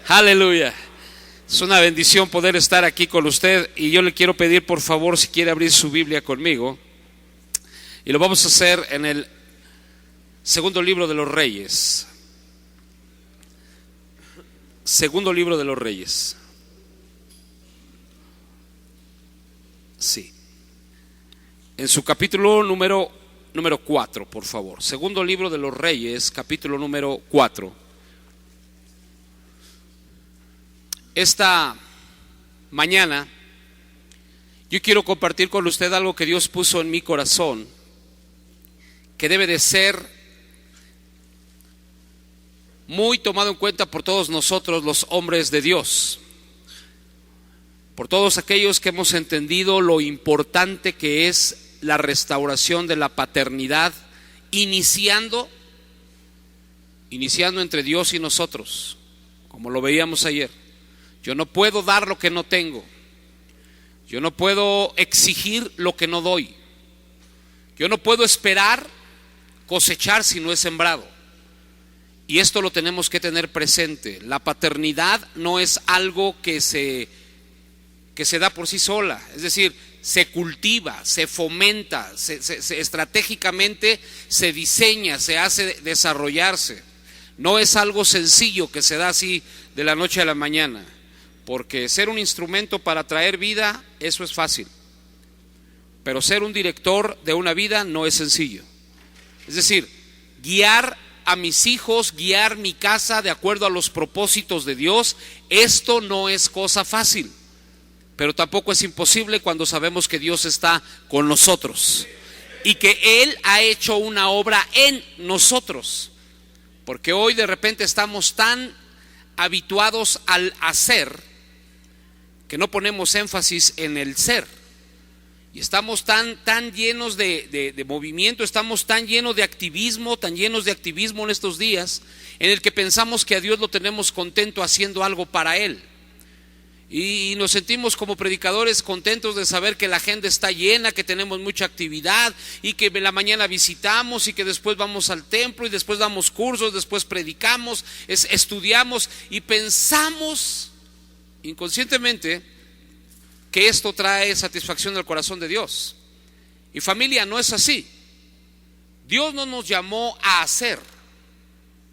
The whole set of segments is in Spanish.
Aleluya. Es una bendición poder estar aquí con usted y yo le quiero pedir por favor si quiere abrir su Biblia conmigo y lo vamos a hacer en el segundo libro de los Reyes. Segundo libro de los Reyes. Sí. En su capítulo número 4, por favor. Segundo libro de los Reyes, capítulo número 4. Esta mañana yo quiero compartir con usted algo que Dios puso en mi corazón, que debe de ser muy tomado en cuenta por todos nosotros los hombres de Dios, por todos aquellos que hemos entendido lo importante que es la restauración de la paternidad, iniciando entre Dios y nosotros, como lo veíamos ayer. Yo no puedo dar lo que no tengo. Yo no puedo exigir lo que no doy. Yo no puedo esperar cosechar si no he sembrado. Y esto lo tenemos que tener presente. La paternidad no es algo que se da por sí sola. Es decir, se cultiva, se fomenta, estratégicamente se diseña, se hace desarrollarse. No es algo sencillo que se da así de la noche a la mañana. Porque ser un instrumento para traer vida, eso es fácil. Pero ser un director de una vida no es sencillo. Es decir, guiar a mis hijos, guiar mi casa de acuerdo a los propósitos de Dios, esto no es cosa fácil. Pero tampoco es imposible cuando sabemos que Dios está con nosotros y que Él ha hecho una obra en nosotros. Porque hoy de repente estamos tan habituados al hacer que no ponemos énfasis en el ser. Y estamos tan llenos de movimiento, estamos tan llenos de activismo en estos días, en el que pensamos que a Dios lo tenemos contento haciendo algo para Él. Y nos sentimos como predicadores contentos de saber que la agenda está llena, que tenemos mucha actividad y que en la mañana visitamos y que después vamos al templo y después damos cursos, después predicamos, estudiamos y pensamos inconscientemente que esto trae satisfacción al corazón de Dios. Y familia, no es así. Dios no nos llamó a hacer,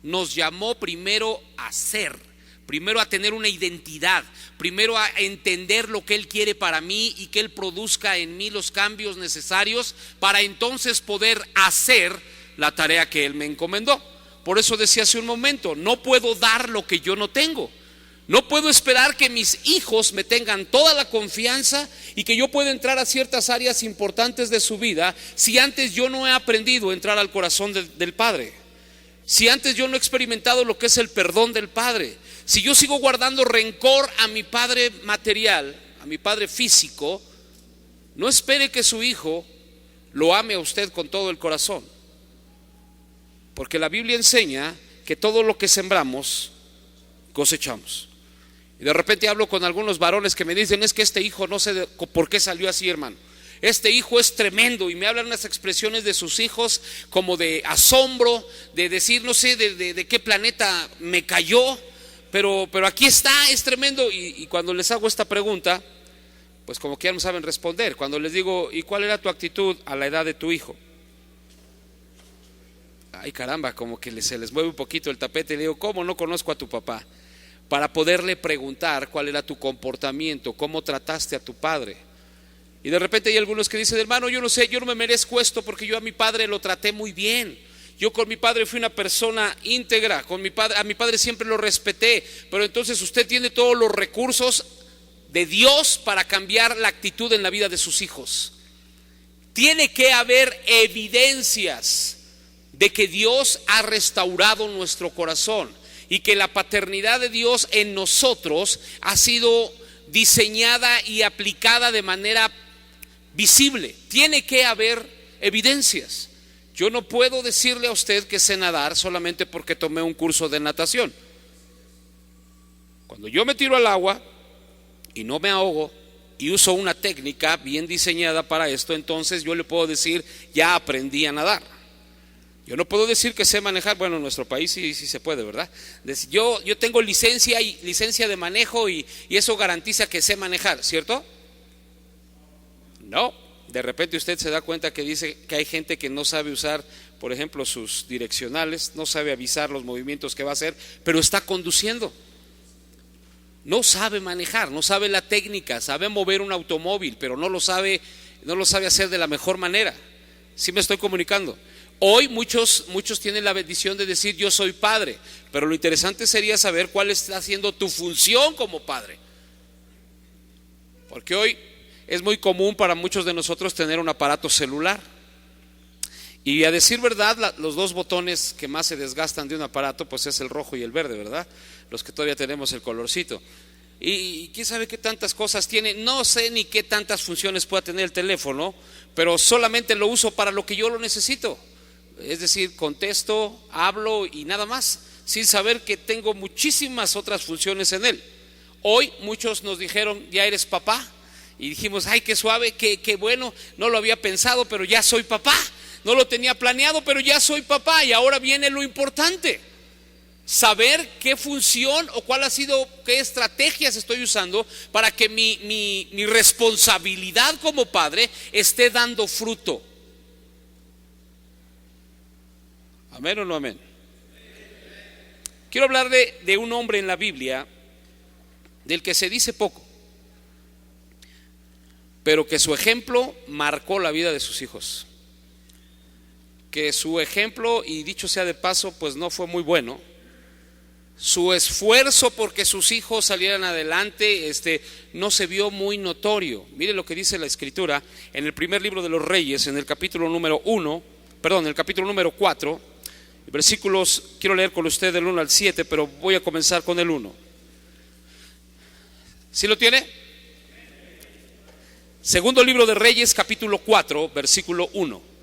nos llamó primero a ser, primero a tener una identidad, primero a entender lo que Él quiere para mí y que Él produzca en mí los cambios necesarios para entonces poder hacer la tarea que Él me encomendó. Por eso decía hace un momento, no puedo dar lo que yo no tengo. No puedo esperar que mis hijos me tengan toda la confianza y que yo pueda entrar a ciertas áreas importantes de su vida si antes yo no he aprendido a entrar al corazón del Padre. Si antes yo no he experimentado lo que es el perdón del Padre. Si yo sigo guardando rencor a mi padre material, a mi padre físico, no espere que su hijo lo ame a usted con todo el corazón. Porque la Biblia enseña que todo lo que sembramos, cosechamos. Y de repente hablo con algunos varones que me dicen, es que este hijo no sé por qué salió así, hermano. Este hijo es tremendo, y me hablan unas expresiones de sus hijos como de asombro, de decir no sé de qué planeta me cayó, pero aquí está, es tremendo. Y cuando les hago esta pregunta, pues como que ya no saben responder. Cuando les digo, ¿y cuál era tu actitud a la edad de tu hijo? Ay caramba, como que se les mueve un poquito el tapete y le digo, ¿cómo no conozco a tu papá? Para poderle preguntar cuál era tu comportamiento, cómo trataste a tu padre. Y de repente hay algunos que dicen, hermano, yo no sé, yo no me merezco esto porque yo a mi padre lo traté muy bien. Yo con mi padre fui una persona íntegra, a mi padre siempre lo respeté. Pero entonces usted tiene todos los recursos de Dios para cambiar la actitud en la vida de sus hijos. Tiene que haber evidencias de que Dios ha restaurado nuestro corazón y que la paternidad de Dios en nosotros ha sido diseñada y aplicada de manera visible. Tiene que haber evidencias. Yo no puedo decirle a usted que sé nadar solamente porque tomé un curso de natación. Cuando yo me tiro al agua y no me ahogo y uso una técnica bien diseñada para esto, entonces yo le puedo decir, ya aprendí a nadar. Yo no puedo decir que sé manejar. Bueno, en nuestro país sí se puede, ¿verdad? Yo tengo licencia de manejo y eso garantiza que sé manejar, ¿cierto? No. De repente usted se da cuenta que dice que hay gente que no sabe usar, por ejemplo, sus direccionales, no sabe avisar los movimientos que va a hacer, pero está conduciendo. No sabe manejar, no sabe la técnica, sabe mover un automóvil, pero no lo sabe hacer de la mejor manera. ¿Sí me estoy comunicando? Hoy muchos tienen la bendición de decir yo soy padre, pero lo interesante sería saber cuál está siendo tu función como padre. Porque hoy es muy común para muchos de nosotros tener un aparato celular. Y a decir verdad, los dos botones que más se desgastan de un aparato, pues es el rojo y el verde, ¿verdad? Los que todavía tenemos el colorcito. Y quién sabe qué tantas cosas tiene, no sé ni qué tantas funciones pueda tener el teléfono, pero solamente lo uso para lo que yo lo necesito. Es decir, contesto, hablo y nada más, sin saber que tengo muchísimas otras funciones en él. Hoy muchos nos dijeron, ya eres papá, y dijimos, ay, qué suave, qué bueno, no lo había pensado, pero ya soy papá. No lo tenía planeado, pero ya soy papá. Y ahora viene lo importante: saber qué función o qué estrategias estoy usando para que mi responsabilidad como padre esté dando fruto. ¿Amén o no amén? Quiero hablar de un hombre en la Biblia del que se dice poco, pero que su ejemplo marcó la vida de sus hijos. Que su ejemplo, y dicho sea de paso, pues no fue muy bueno. Su esfuerzo porque sus hijos salieran adelante no se vio muy notorio. Mire lo que dice la Escritura en el primer libro de los Reyes, en el capítulo número 4, versículos, quiero leer con usted del 1 al 7, pero voy a comenzar con el 1. ¿Sí lo tiene? Segundo libro de Reyes, capítulo 4, versículo 1.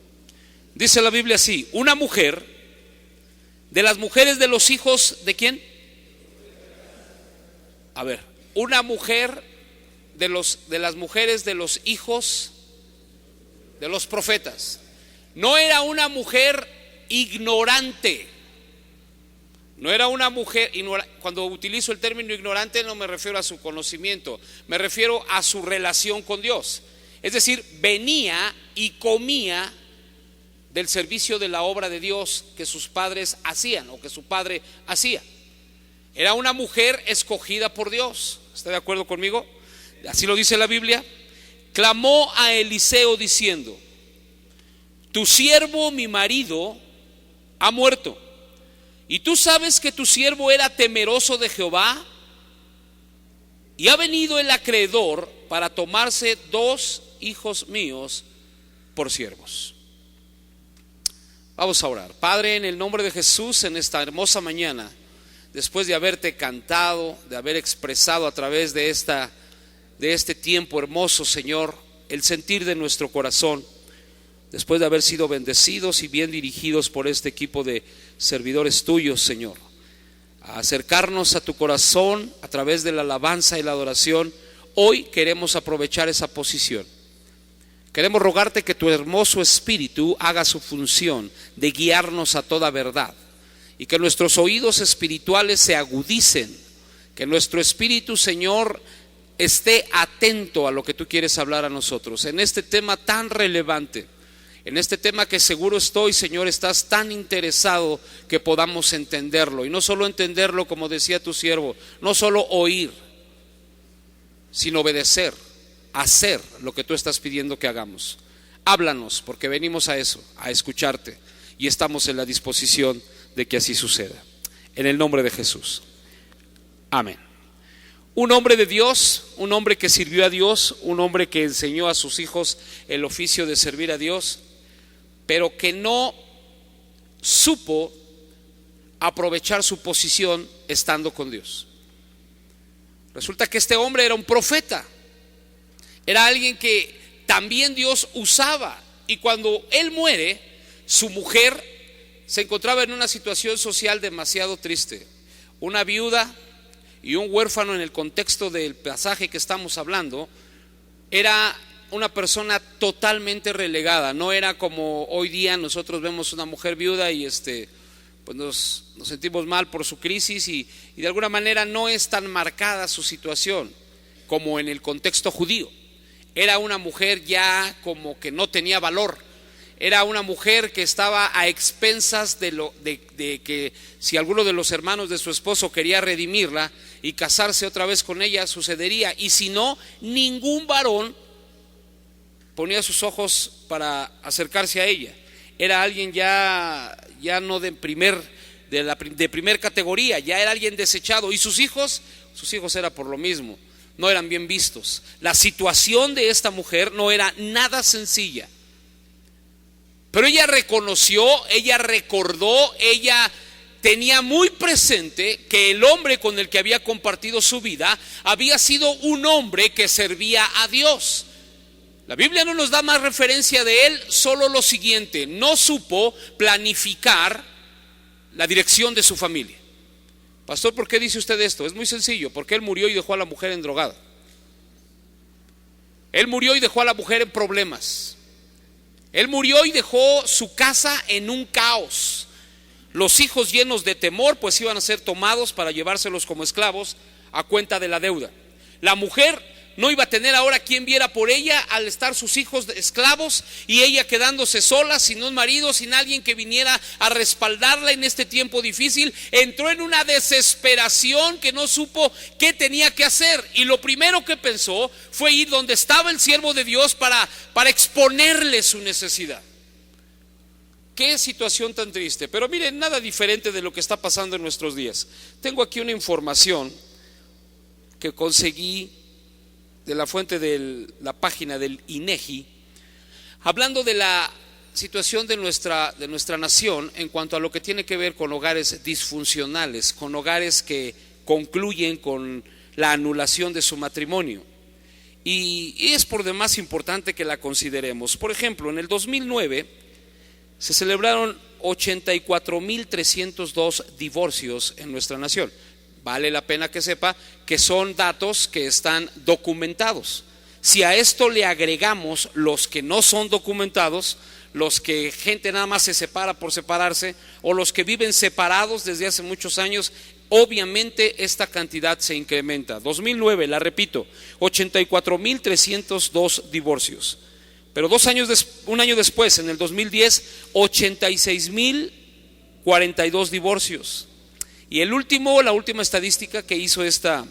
Dice la Biblia así: una mujer de las mujeres de los hijos ¿de quién? A ver, una mujer de las mujeres de los hijos de los profetas. No era una mujer ignorante. No era una mujer cuando utilizo el término ignorante no me refiero a su conocimiento, me refiero a su relación con Dios. Es decir, venía y comía del servicio de la obra de Dios que sus padres hacían o que su padre hacía. Era una mujer escogida por Dios. ¿Está de acuerdo conmigo? Así lo dice la Biblia. Clamó a Eliseo diciendo: tu siervo, mi marido, ha muerto, y tú sabes que tu siervo era temeroso de Jehová, y ha venido el acreedor para tomarse 2 hijos míos por siervos. Vamos a orar. Padre, en el nombre de Jesús, en esta hermosa mañana, después de haberte cantado, de haber expresado a través de este tiempo hermoso, Señor, el sentir de nuestro corazón, después de haber sido bendecidos y bien dirigidos por este equipo de servidores tuyos, Señor, a acercarnos a tu corazón a través de la alabanza y la adoración, hoy queremos aprovechar esa posición. Queremos rogarte que tu hermoso Espíritu haga su función de guiarnos a toda verdad, y que nuestros oídos espirituales se agudicen, que nuestro espíritu, Señor, esté atento a lo que tú quieres hablar a nosotros en este tema tan relevante, en este tema que seguro estoy, Señor, estás tan interesado que podamos entenderlo, y no solo entenderlo, como decía tu siervo, no solo oír, sino obedecer, hacer lo que tú estás pidiendo que hagamos. Háblanos, porque venimos a eso, a escucharte, y estamos en la disposición de que así suceda. En el nombre de Jesús. Amén. Un hombre de Dios, un hombre que sirvió a Dios, un hombre que enseñó a sus hijos el oficio de servir a Dios, pero que no supo aprovechar su posición estando con Dios. Resulta que este hombre era un profeta. Era alguien que también Dios usaba, y cuando él muere, su mujer se encontraba en una situación social demasiado triste. Una viuda y un huérfano, en el contexto del pasaje que estamos hablando, era una persona totalmente relegada. No era como hoy día nosotros vemos una mujer viuda y pues nos sentimos mal por su crisis y de alguna manera no es tan marcada su situación como en el contexto judío. Era una mujer ya como que no tenía valor. Era una mujer que estaba a expensas de que si alguno de los hermanos de su esposo quería redimirla y casarse otra vez con ella, sucedería. Y si no, ningún varón ponía sus ojos para acercarse a ella. Era alguien ya no de primer categoría, ya era alguien desechado. Y sus hijos era por lo mismo, no eran bien vistos. La situación de esta mujer no era nada sencilla. Pero ella reconoció, ella recordó, ella tenía muy presente que el hombre con el que había compartido su vida había sido un hombre que servía a Dios. La Biblia no nos da más referencia de él, solo lo siguiente: no supo planificar la dirección de su familia. Pastor, ¿por qué dice usted esto? Es muy sencillo, porque él murió y dejó a la mujer endrogada. Él murió y dejó a la mujer en problemas. Él murió y dejó su casa en un caos. Los hijos llenos de temor, pues iban a ser tomados para llevárselos como esclavos a cuenta de la deuda. La mujer no iba a tener ahora quien viera por ella al estar sus hijos esclavos y ella quedándose sola, sin un marido, sin alguien que viniera a respaldarla en este tiempo difícil. Entró en una desesperación que no supo qué tenía que hacer, y lo primero que pensó fue ir donde estaba el siervo de Dios para exponerle su necesidad. Qué situación tan triste. Pero miren, nada diferente de lo que está pasando en nuestros días. Tengo aquí una información que conseguí de la fuente de la página del INEGI, hablando de la situación de nuestra nación en cuanto a lo que tiene que ver con hogares disfuncionales, con hogares que concluyen con la anulación de su matrimonio. Y es por demás importante que la consideremos. Por ejemplo, en el 2009 se celebraron 84,302 divorcios en nuestra nación. Vale la pena que sepa que son datos que están documentados. Si a esto le agregamos los que no son documentados, los que gente nada más se separa por separarse, o los que viven separados desde hace muchos años, obviamente esta cantidad se incrementa. 2009, la repito, 84,302 divorcios. Pero un año después, en el 2010, 86,042 divorcios. Y la última estadística que hizo esta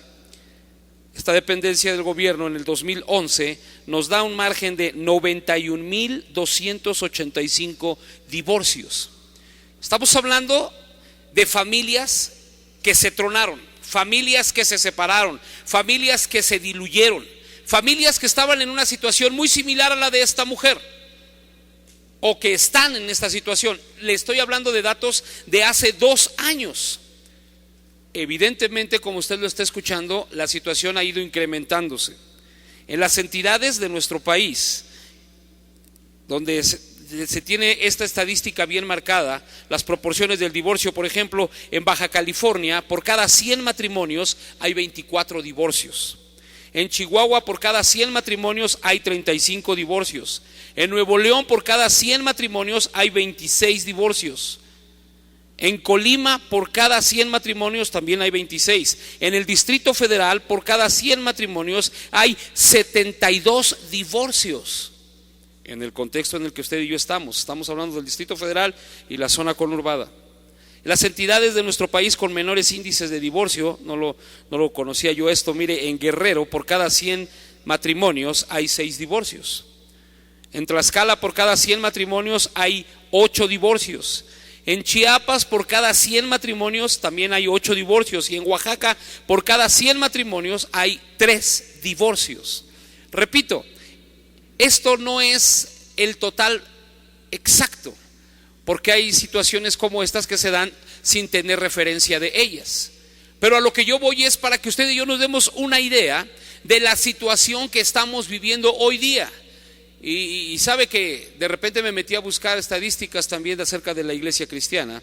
dependencia del gobierno en el 2011 nos da un margen de 91,285 divorcios. Estamos hablando de familias que se tronaron, familias que se separaron, familias que se diluyeron, familias que estaban en una situación muy similar a la de esta mujer, o que están en esta situación. Le estoy hablando de datos de hace 2 años. Evidentemente, como usted lo está escuchando, la situación ha ido incrementándose. En las entidades de nuestro país, donde se tiene esta estadística bien marcada, las proporciones del divorcio, por ejemplo, en Baja California, por cada 100 matrimonios hay 24 divorcios. En Chihuahua, por cada 100 matrimonios hay 35 divorcios. En Nuevo León, por cada 100 matrimonios hay 26 divorcios. En Colima, por cada 100 matrimonios también hay 26. En el Distrito Federal, por cada 100 matrimonios hay 72 divorcios. En el contexto en el que usted y yo estamos hablando del Distrito Federal y la zona conurbada. Las entidades de nuestro país con menores índices de divorcio, no lo conocía yo esto, mire, en Guerrero, por cada 100 matrimonios hay 6 divorcios. En Tlaxcala, por cada 100 matrimonios hay 8 divorcios. En Chiapas, por cada 100 matrimonios también hay 8 divorcios. Y en Oaxaca, por cada 100 matrimonios hay 3 divorcios. Repito, esto no es el total exacto, porque hay situaciones como estas que se dan sin tener referencia de ellas. Pero a lo que yo voy es para que usted y yo nos demos una idea de la situación que estamos viviendo hoy día. Y sabe que de repente me metí a buscar estadísticas también acerca de la iglesia cristiana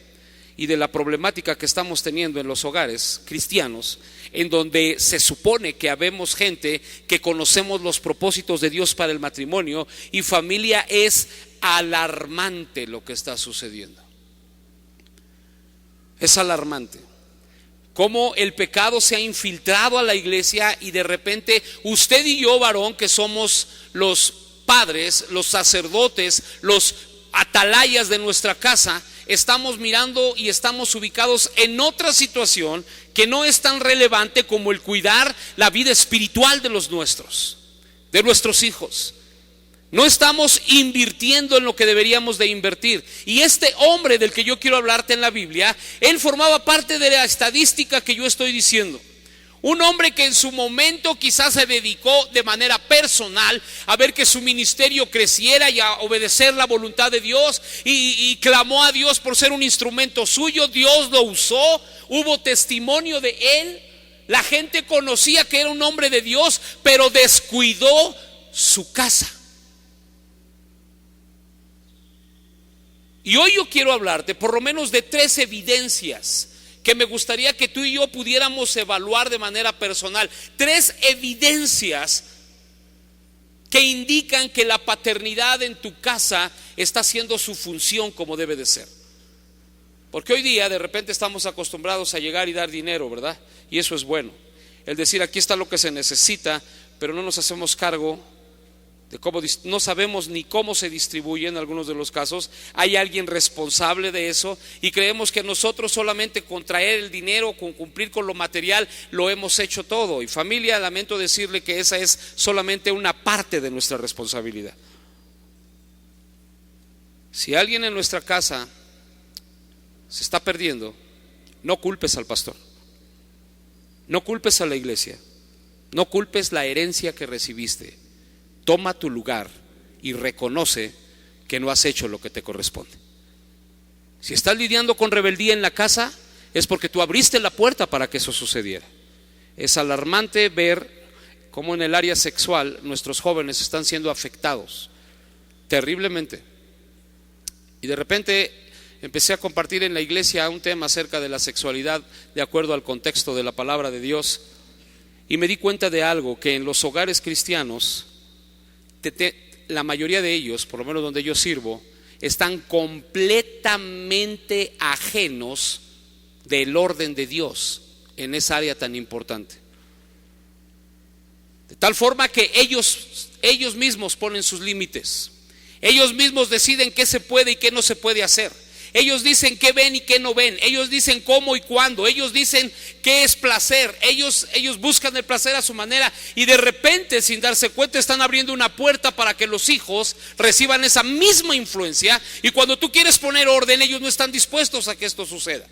y de la problemática que estamos teniendo en los hogares cristianos. en donde se supone que habemos gente que conocemos los propósitos de Dios para el matrimonio, y familia, es alarmante lo que está sucediendo. Es alarmante cómo el pecado se ha infiltrado a la iglesia, y de repente usted y yo, varón, que somos los padres, los sacerdotes, los atalayas de nuestra casa, estamos mirando y estamos ubicados en otra situación que no es tan relevante como el cuidar la vida espiritual de los nuestros, de nuestros hijos. No estamos invirtiendo en lo que deberíamos de invertir. Y este hombre del que yo quiero hablarte en la Biblia, él formaba parte de la estadística que yo estoy diciendo. Un hombre que en su momento quizás se dedicó de manera personal a ver que su ministerio creciera y a obedecer la voluntad de Dios, y clamó a Dios por ser un instrumento suyo. Dios lo usó, hubo testimonio de él, la gente conocía que era un hombre de Dios, pero descuidó su casa. Y hoy yo quiero hablarte por lo menos de 3 evidencias que me gustaría que tú y yo pudiéramos evaluar de manera personal. 3 evidencias que indican que la paternidad en tu casa está haciendo su función como debe de ser. Porque hoy día de repente estamos acostumbrados a llegar y dar dinero, ¿verdad? Y eso es bueno. El decir, aquí está lo que se necesita, pero no nos hacemos cargo de cómo, no sabemos ni cómo se distribuye en algunos de los casos. Hay alguien responsable de eso, y creemos que nosotros solamente con traer el dinero, con cumplir con lo material, lo hemos hecho todo. Y familia, lamento decirle que esa es solamente una parte de nuestra responsabilidad. Si alguien en nuestra casa se está perdiendo, no culpes al pastor, no culpes a la iglesia, no culpes la herencia que recibiste. Toma tu lugar y reconoce que no has hecho lo que te corresponde. Si estás lidiando con rebeldía en la casa, es porque tú abriste la puerta para que eso sucediera. Es alarmante ver cómo en el área sexual nuestros jóvenes están siendo afectados terriblemente. Y de repente empecé a compartir en la iglesia un tema acerca de la sexualidad de acuerdo al contexto de la palabra de Dios, y me di cuenta de algo, que en los hogares cristianos, la mayoría de ellos, por lo menos donde yo sirvo, están completamente ajenos del orden de Dios en esa área tan importante. De tal forma que ellos mismos ponen sus límites. Ellos mismos deciden qué se puede y qué no se puede hacer. Ellos dicen qué ven y qué no ven. Ellos dicen cómo y cuándo. Ellos dicen qué es placer. Ellos buscan el placer a su manera, y de repente, sin darse cuenta, están abriendo una puerta para que los hijos reciban esa misma influencia. Y cuando tú quieres poner orden, ellos no están dispuestos a que esto suceda.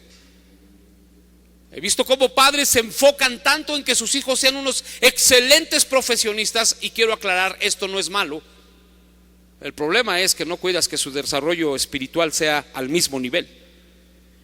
He visto cómo padres se enfocan tanto en que sus hijos sean unos excelentes profesionistas, y quiero aclarar, esto no es malo. El problema es que no cuidas que su desarrollo espiritual sea al mismo nivel.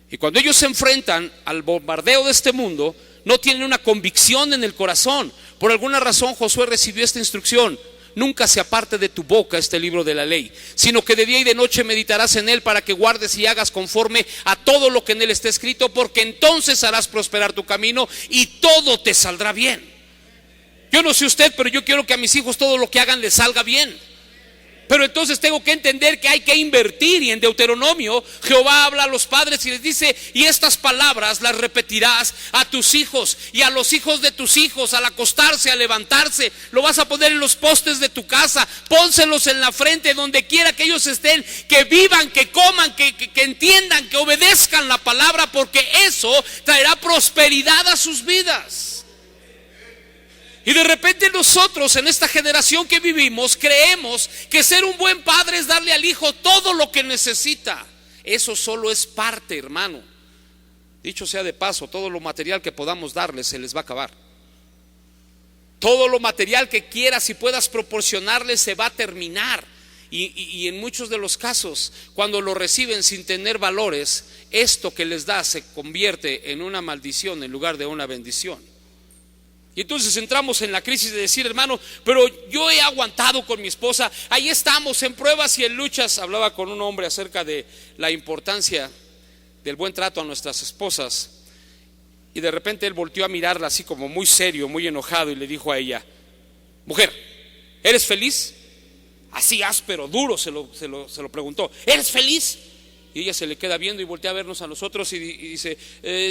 Y cuando ellos se enfrentan al bombardeo de este mundo, no tienen una convicción en el corazón. Por alguna razón Josué recibió esta instrucción: nunca se aparte de tu boca este libro de la ley, sino que de día y de noche meditarás en él, para que guardes y hagas conforme a todo lo que en él está escrito, porque entonces harás prosperar tu camino y todo te saldrá bien. Yo no sé usted, pero yo quiero que a mis hijos todo lo que hagan les salga bien. Pero entonces tengo que entender que hay que invertir, y en Deuteronomio Jehová habla a los padres y les dice: y estas palabras las repetirás a tus hijos y a los hijos de tus hijos, al acostarse, al levantarse. Lo vas a poner en los postes de tu casa, pónselos en la frente, donde quiera que ellos estén, que vivan, que coman, que entiendan, que obedezcan la palabra, porque eso traerá prosperidad a sus vidas. Y de repente nosotros en esta generación que vivimos creemos que ser un buen padre es darle al hijo todo lo que necesita. Eso solo es parte, hermano. Dicho sea de paso, todo lo material que podamos darles se les va a acabar. Todo lo material que quieras y puedas proporcionarles se va a terminar. Y en muchos de los casos, cuando lo reciben sin tener valores, esto que les da se convierte en una maldición en lugar de una bendición. Y entonces entramos en la crisis de decir: hermano, pero yo he aguantado con mi esposa, ahí estamos en pruebas y en luchas. Hablaba con un hombre acerca de la importancia del buen trato a nuestras esposas, Y de repente él volteó a mirarla así como muy serio, muy enojado, y le dijo a ella: mujer, ¿eres feliz? Así áspero, duro, se lo preguntó. ¿Eres feliz? Y ella se le queda viendo y voltea a vernos a nosotros y dice: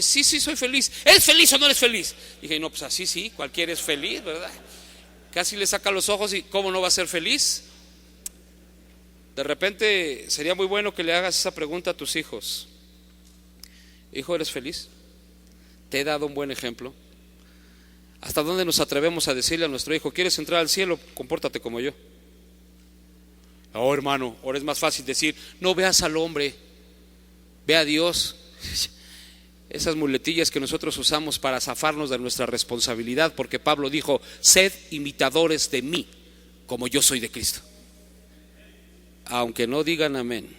sí, soy feliz. ¿Eres feliz o no eres feliz? Dije: no, pues así sí, cualquiera es feliz, ¿verdad? Casi le saca los ojos y ¿cómo no va a ser feliz? De repente sería muy bueno que le hagas esa pregunta a tus hijos: hijo, ¿eres feliz? ¿Te he dado un buen ejemplo? ¿Hasta dónde nos atrevemos a decirle a nuestro hijo: ¿quieres entrar al cielo? Compórtate como yo. Oh, hermano, ahora es más fácil decir: no veas al hombre, ve a Dios. Esas muletillas que nosotros usamos para zafarnos de nuestra responsabilidad, porque Pablo dijo: sed imitadores de mí, como yo soy de Cristo. Aunque no digan amén.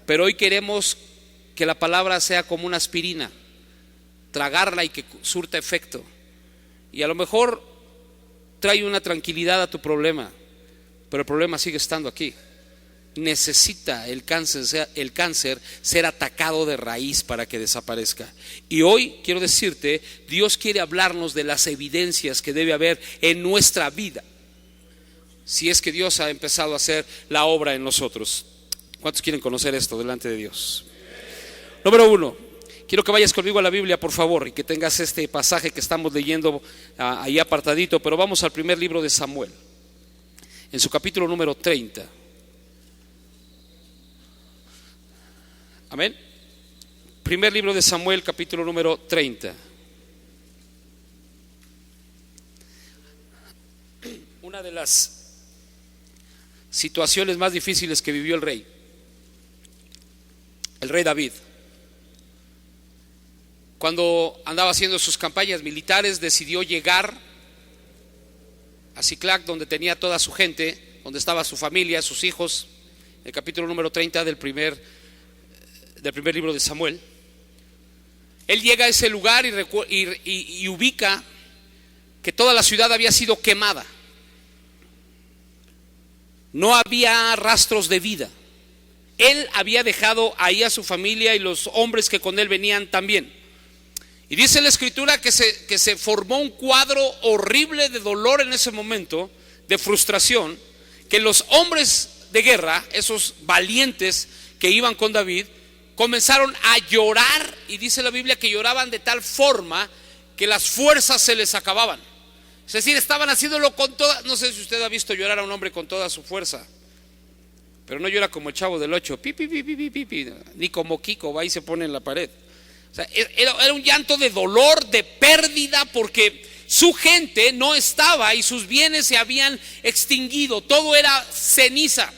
Pero hoy queremos que la palabra sea como una aspirina, tragarla y que surta efecto. Y a lo mejor trae una tranquilidad a tu problema, pero el problema sigue estando aquí. Necesita el cáncer ser atacado de raíz para que desaparezca. Y hoy quiero decirte, Dios quiere hablarnos de las evidencias que debe haber en nuestra vida, si es que Dios ha empezado a hacer la obra en nosotros. ¿Cuántos quieren conocer esto delante de Dios? Número 1, quiero que vayas conmigo a la Biblia, por favor, y que tengas este pasaje que estamos leyendo ahí apartadito. Pero vamos al primer libro de Samuel, en su capítulo número 30. Amén. Primer libro de Samuel, capítulo número 30. Una de las situaciones más difíciles que vivió el rey David, cuando andaba haciendo sus campañas militares, decidió llegar a Siclag, donde tenía toda su gente, donde estaba su familia, sus hijos. El capítulo número 30 del primer libro de Samuel. Él llega a ese lugar y ubica que toda la ciudad había sido quemada. No había rastros de vida. Él había dejado ahí a su familia y los hombres que con él venían también. Y dice la escritura que se formó un cuadro horrible de dolor en ese momento, de frustración, que los hombres de guerra, esos valientes que iban con David, comenzaron a llorar. Y dice la Biblia que lloraban de tal forma que las fuerzas se les acababan. Es decir, estaban haciéndolo con toda. No sé si usted ha visto llorar a un hombre con toda su fuerza, pero no llora como el Chavo del 8, ni como Kiko va y se pone en la pared. O sea, era un llanto de dolor, de pérdida, porque su gente no estaba y sus bienes se habían extinguido, todo era ceniza.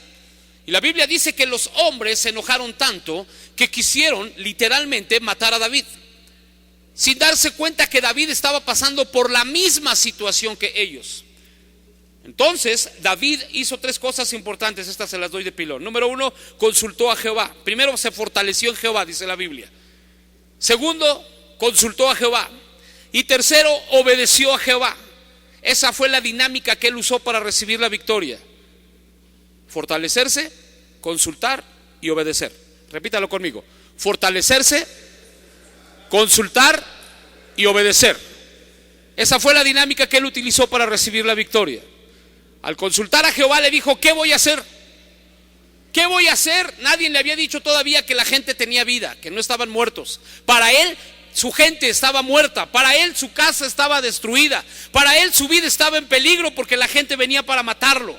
Y la Biblia dice que los hombres se enojaron tanto que quisieron literalmente matar a David, sin darse cuenta que David estaba pasando por la misma situación que ellos. Entonces David hizo 3 cosas importantes, estas se las doy de pilón. Número 1, consultó a Jehová. Primero, se fortaleció en Jehová, dice la Biblia. Segundo, consultó a Jehová. Y tercero, obedeció a Jehová. Esa fue la dinámica que él usó para recibir la victoria: fortalecerse, consultar y obedecer. Repítalo conmigo: fortalecerse, consultar y obedecer. Esa fue la dinámica que él utilizó para recibir la victoria. Al consultar a Jehová le dijo: ¿qué voy a hacer? ¿Qué voy a hacer? Nadie le había dicho todavía que la gente tenía vida, que no estaban muertos. Para él su gente estaba muerta, para él su casa estaba destruida, para él su vida estaba en peligro porque la gente venía para matarlo.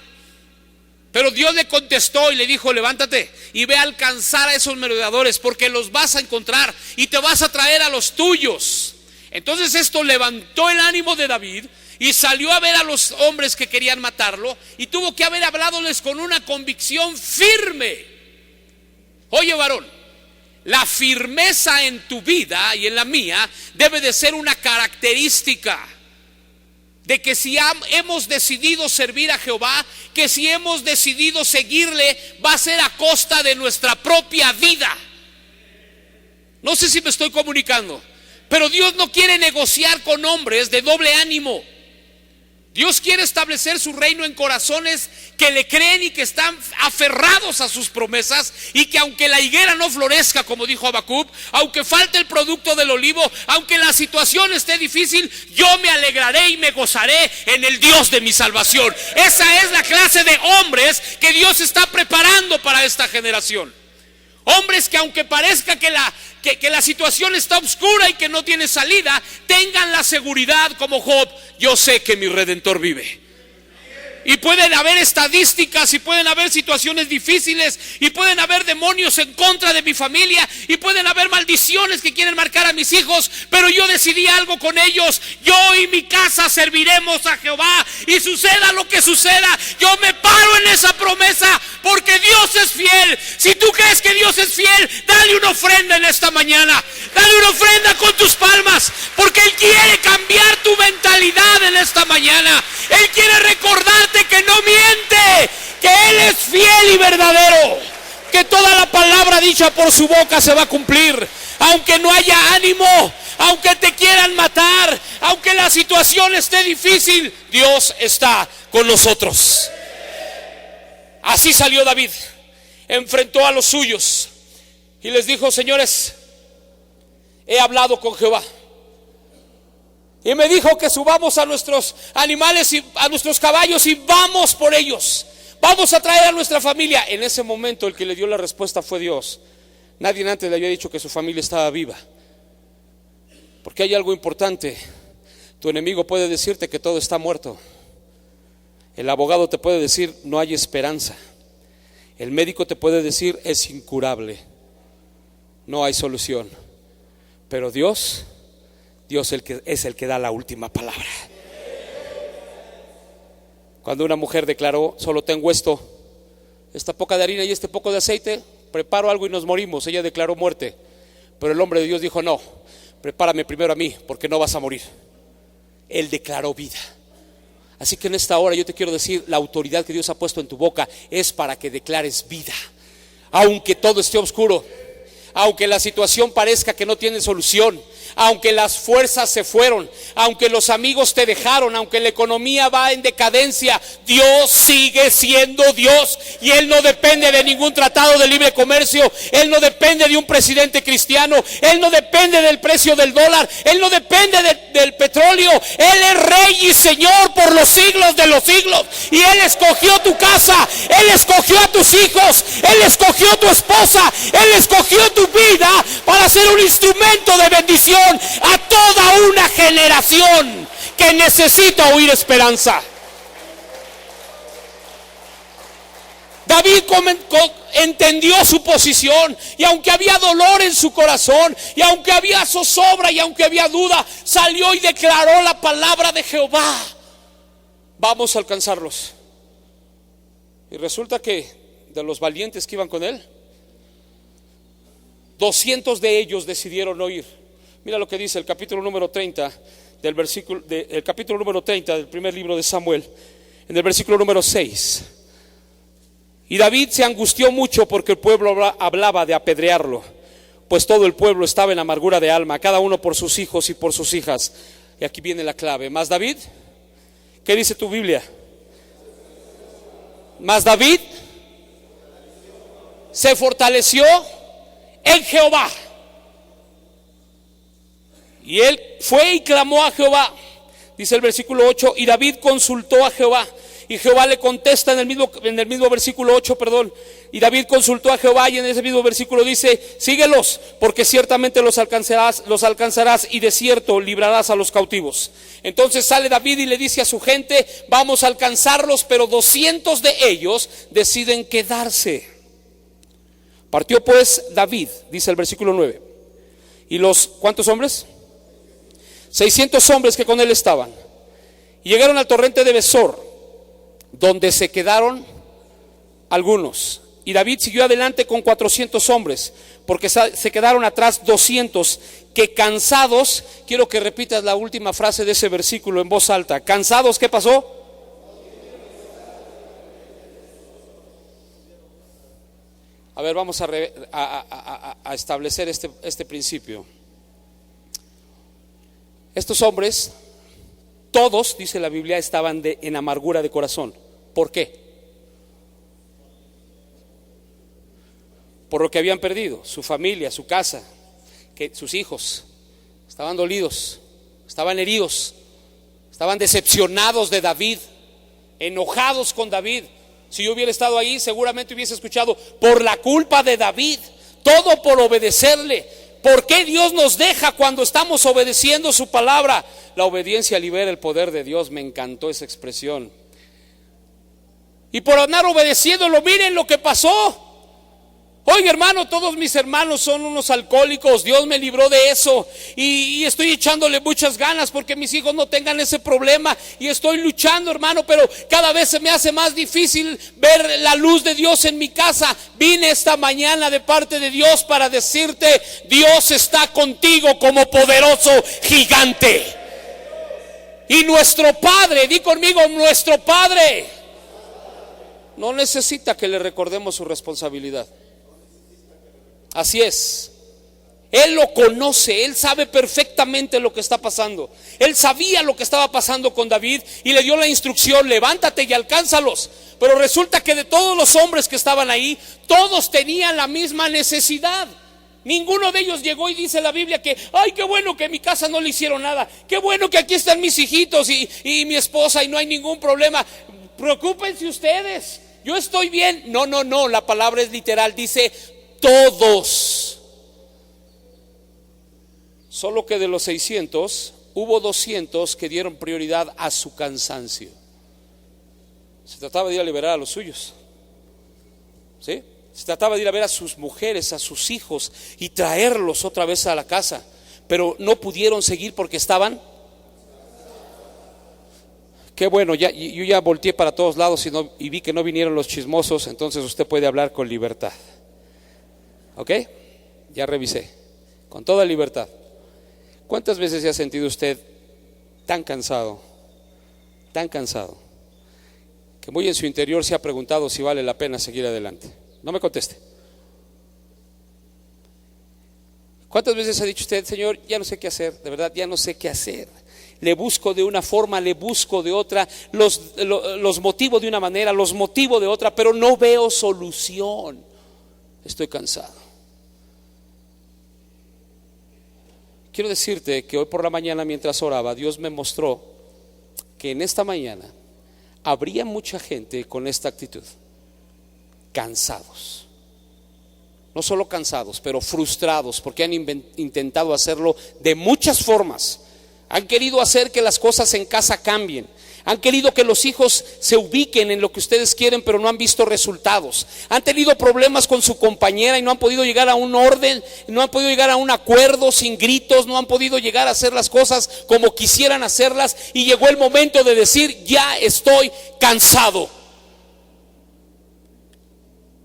Pero Dios le contestó y le dijo: levántate y ve a alcanzar a esos merodeadores, porque los vas a encontrar y te vas a traer a los tuyos. Entonces esto levantó el ánimo de David y salió a ver a los hombres que querían matarlo, y tuvo que haber hablándoles con una convicción firme. Oye, varón, la firmeza en tu vida y en la mía debe de ser una característica de que si hemos decidido servir a Jehová, que si hemos decidido seguirle, va a ser a costa de nuestra propia vida. No sé si me estoy comunicando, pero Dios no quiere negociar con hombres de doble ánimo. Dios quiere establecer su reino en corazones que le creen y que están aferrados a sus promesas, y que aunque la higuera no florezca, como dijo Habacuc, aunque falte el producto del olivo, aunque la situación esté difícil, yo me alegraré y me gozaré en el Dios de mi salvación. Esa es la clase de hombres que Dios está preparando para esta generación. Hombres que aunque parezca que la situación está oscura y que no tiene salida, tengan la seguridad como Job: yo sé que mi Redentor vive. Y pueden haber estadísticas, y pueden haber situaciones difíciles, y pueden haber demonios en contra de mi familia, y pueden haber maldiciones que quieren marcar a mis hijos, pero yo decidí algo con ellos: yo y mi casa serviremos a Jehová, y suceda lo que suceda, yo me paro en esa promesa, porque Dios es fiel. Si tú crees que Dios es fiel, dale una ofrenda en esta mañana, dale una ofrenda con tus palmas, porque Él quiere cambiar tu mentalidad en esta mañana. Él quiere recordarte que no miente, que Él es fiel y verdadero, que toda la palabra dicha por su boca se va a cumplir. Aunque no haya ánimo, aunque te quieran matar, aunque la situación esté difícil, Dios está con nosotros. Así salió David, enfrentó a los suyos y les dijo: señores, he hablado con Jehová, y me dijo que subamos a nuestros animales y a nuestros caballos y vamos por ellos. Vamos a traer a nuestra familia. En ese momento el que le dio la respuesta fue Dios. Nadie antes le había dicho que su familia estaba viva. Porque hay algo importante. Tu enemigo puede decirte que todo está muerto. El abogado te puede decir: no hay esperanza. El médico te puede decir: es incurable, no hay solución. Pero Dios es el que da la última palabra. Cuando una mujer declaró: solo tengo esta poca de harina y este poco de aceite, preparo algo y nos morimos, ella declaró muerte. Pero el hombre de Dios dijo: no, prepárame primero a mí, porque no vas a morir. Él declaró vida. Así que en esta hora yo te quiero decir: la autoridad que Dios ha puesto en tu boca es para que declares vida. Aunque todo esté oscuro, aunque la situación parezca que no tiene solución, aunque las fuerzas se fueron, aunque los amigos te dejaron, aunque la economía va en decadencia, Dios sigue siendo Dios, y Él no depende de ningún tratado de libre comercio. Él no depende de un presidente cristiano. Él no depende del precio del dólar. Él no depende del petróleo. Él es Rey y Señor por los siglos de los siglos, y Él escogió tu casa, Él escogió a tus hijos, Él escogió a tu esposa, Él escogió tu vida para ser un instrumento de bendición a toda una generación que necesita oír esperanza. David entendió su posición, y aunque había dolor en su corazón, y aunque había zozobra, y aunque había duda, salió y declaró la palabra de Jehová: vamos a alcanzarlos. Y resulta que de los valientes que iban con él, 200 de ellos decidieron no ir. Mira lo que dice el capítulo número 30 el capítulo número 30 del primer libro de Samuel, en el versículo número 6. Y David se angustió mucho porque el pueblo hablaba de apedrearlo, pues todo el pueblo estaba en amargura de alma, cada uno por sus hijos y por sus hijas. Y aquí viene la clave. Mas David, ¿qué dice tu Biblia? Mas David se fortaleció en Jehová. Y él fue y clamó a Jehová. Dice el versículo 8: y David consultó a Jehová. Y Jehová le contesta en el mismo versículo 8, y David consultó a Jehová, y en ese mismo versículo dice: síguelos, porque ciertamente los alcanzarás, y de cierto librarás a los cautivos. Entonces sale David y le dice a su gente: vamos a alcanzarlos, pero 200 de ellos deciden quedarse. Partió pues David, dice el versículo 9, y los, ¿cuántos hombres? 600 hombres que con él estaban, y llegaron al torrente de Besor, donde se quedaron algunos. Y David siguió adelante con 400 hombres, porque se quedaron atrás 200 que, cansados, quiero que repitas la última frase de ese versículo en voz alta. ¿Cansados qué pasó? A ver, vamos a establecer este principio. Estos hombres Todos, dice la Biblia, estaban en amargura de corazón. ¿Por qué? Por lo que habían perdido, su familia, su casa, sus hijos. Estaban dolidos, estaban heridos, estaban decepcionados de David, enojados con David. Si yo hubiera estado ahí, seguramente hubiese escuchado: por la culpa de David, todo por obedecerle. ¿Por qué Dios nos deja cuando estamos obedeciendo su palabra? La obediencia libera el poder de Dios. Me encantó esa expresión. Y por andar obedeciéndolo, miren lo que pasó. Oiga, hermano, todos mis hermanos son unos alcohólicos. Dios me libró de eso y estoy echándole muchas ganas porque mis hijos no tengan ese problema, y estoy luchando, hermano, pero cada vez se me hace más difícil ver la luz de Dios en mi casa. Vine esta mañana de parte de Dios para decirte: Dios está contigo como poderoso gigante. Y nuestro Padre, di conmigo, nuestro Padre no necesita que le recordemos su responsabilidad. Así es. Él lo conoce, Él sabe perfectamente lo que está pasando. Él sabía lo que estaba pasando con David y le dio la instrucción: levántate y alcánzalos. Pero resulta que de todos los hombres que estaban ahí, todos tenían la misma necesidad. Ninguno de ellos llegó y dice la Biblia que: ay, qué bueno que en mi casa no le hicieron nada, qué bueno que aquí están mis hijitos y mi esposa y no hay ningún problema. Preocúpense ustedes, yo estoy bien. No, la palabra es literal, dice todos. Solo que de los 600 hubo 200 que dieron prioridad a su cansancio. Se trataba de ir a liberar a los suyos, ¿sí? Se trataba de ir a ver a sus mujeres, a sus hijos y traerlos otra vez a la casa, pero no pudieron seguir porque estaban. Qué bueno, yo ya volteé para todos lados y vi que no vinieron los chismosos. Entonces usted puede hablar con libertad. ¿Ok? Ya revisé, con toda libertad. ¿Cuántas veces se ha sentido usted tan cansado, que muy en su interior se ha preguntado si vale la pena seguir adelante? No me conteste. ¿Cuántas veces ha dicho usted: Señor, ya no sé qué hacer, de verdad ya no sé qué hacer? Le busco de una forma, le busco de otra, los motivo de una manera, los motivo de otra, pero no veo solución. Estoy cansado. Quiero decirte que hoy por la mañana, mientras oraba, Dios me mostró que en esta mañana habría mucha gente con esta actitud: cansados. No solo cansados, pero frustrados, porque han intentado hacerlo de muchas formas. Han querido hacer que las cosas en casa cambien. Han querido que los hijos se ubiquen en lo que ustedes quieren, pero no han visto resultados. Han tenido problemas con su compañera y no han podido llegar a un orden, no han podido llegar a un acuerdo sin gritos, no han podido llegar a hacer las cosas como quisieran hacerlas, y llegó el momento de decir: ya estoy cansado.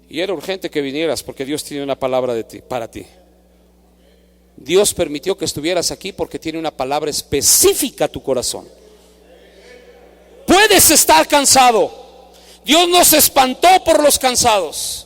Y era urgente que vinieras, porque Dios tiene una palabra para ti. Dios permitió que estuvieras aquí porque tiene una palabra específica a tu corazón. Puedes estar cansado. Dios no se espantó por los cansados.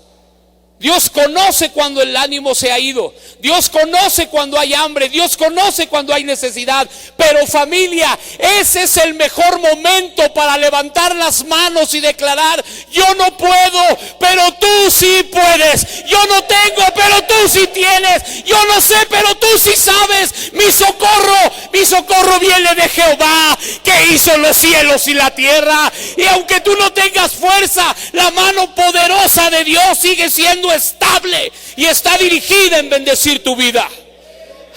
Dios conoce cuando el ánimo se ha ido. Dios conoce cuando hay hambre. Dios conoce cuando hay necesidad. Pero familia, ese es el mejor momento para levantar las manos y declarar: yo no puedo, pero tú sí puedes. Yo no tengo, pero tú sí tienes. Yo no sé, pero tú sí sabes. Mi socorro viene de Jehová, que hizo los cielos y la tierra. Y aunque tú no tengas fuerza, la mano poderosa de Dios sigue siendo estable y está dirigida en bendecir tu vida.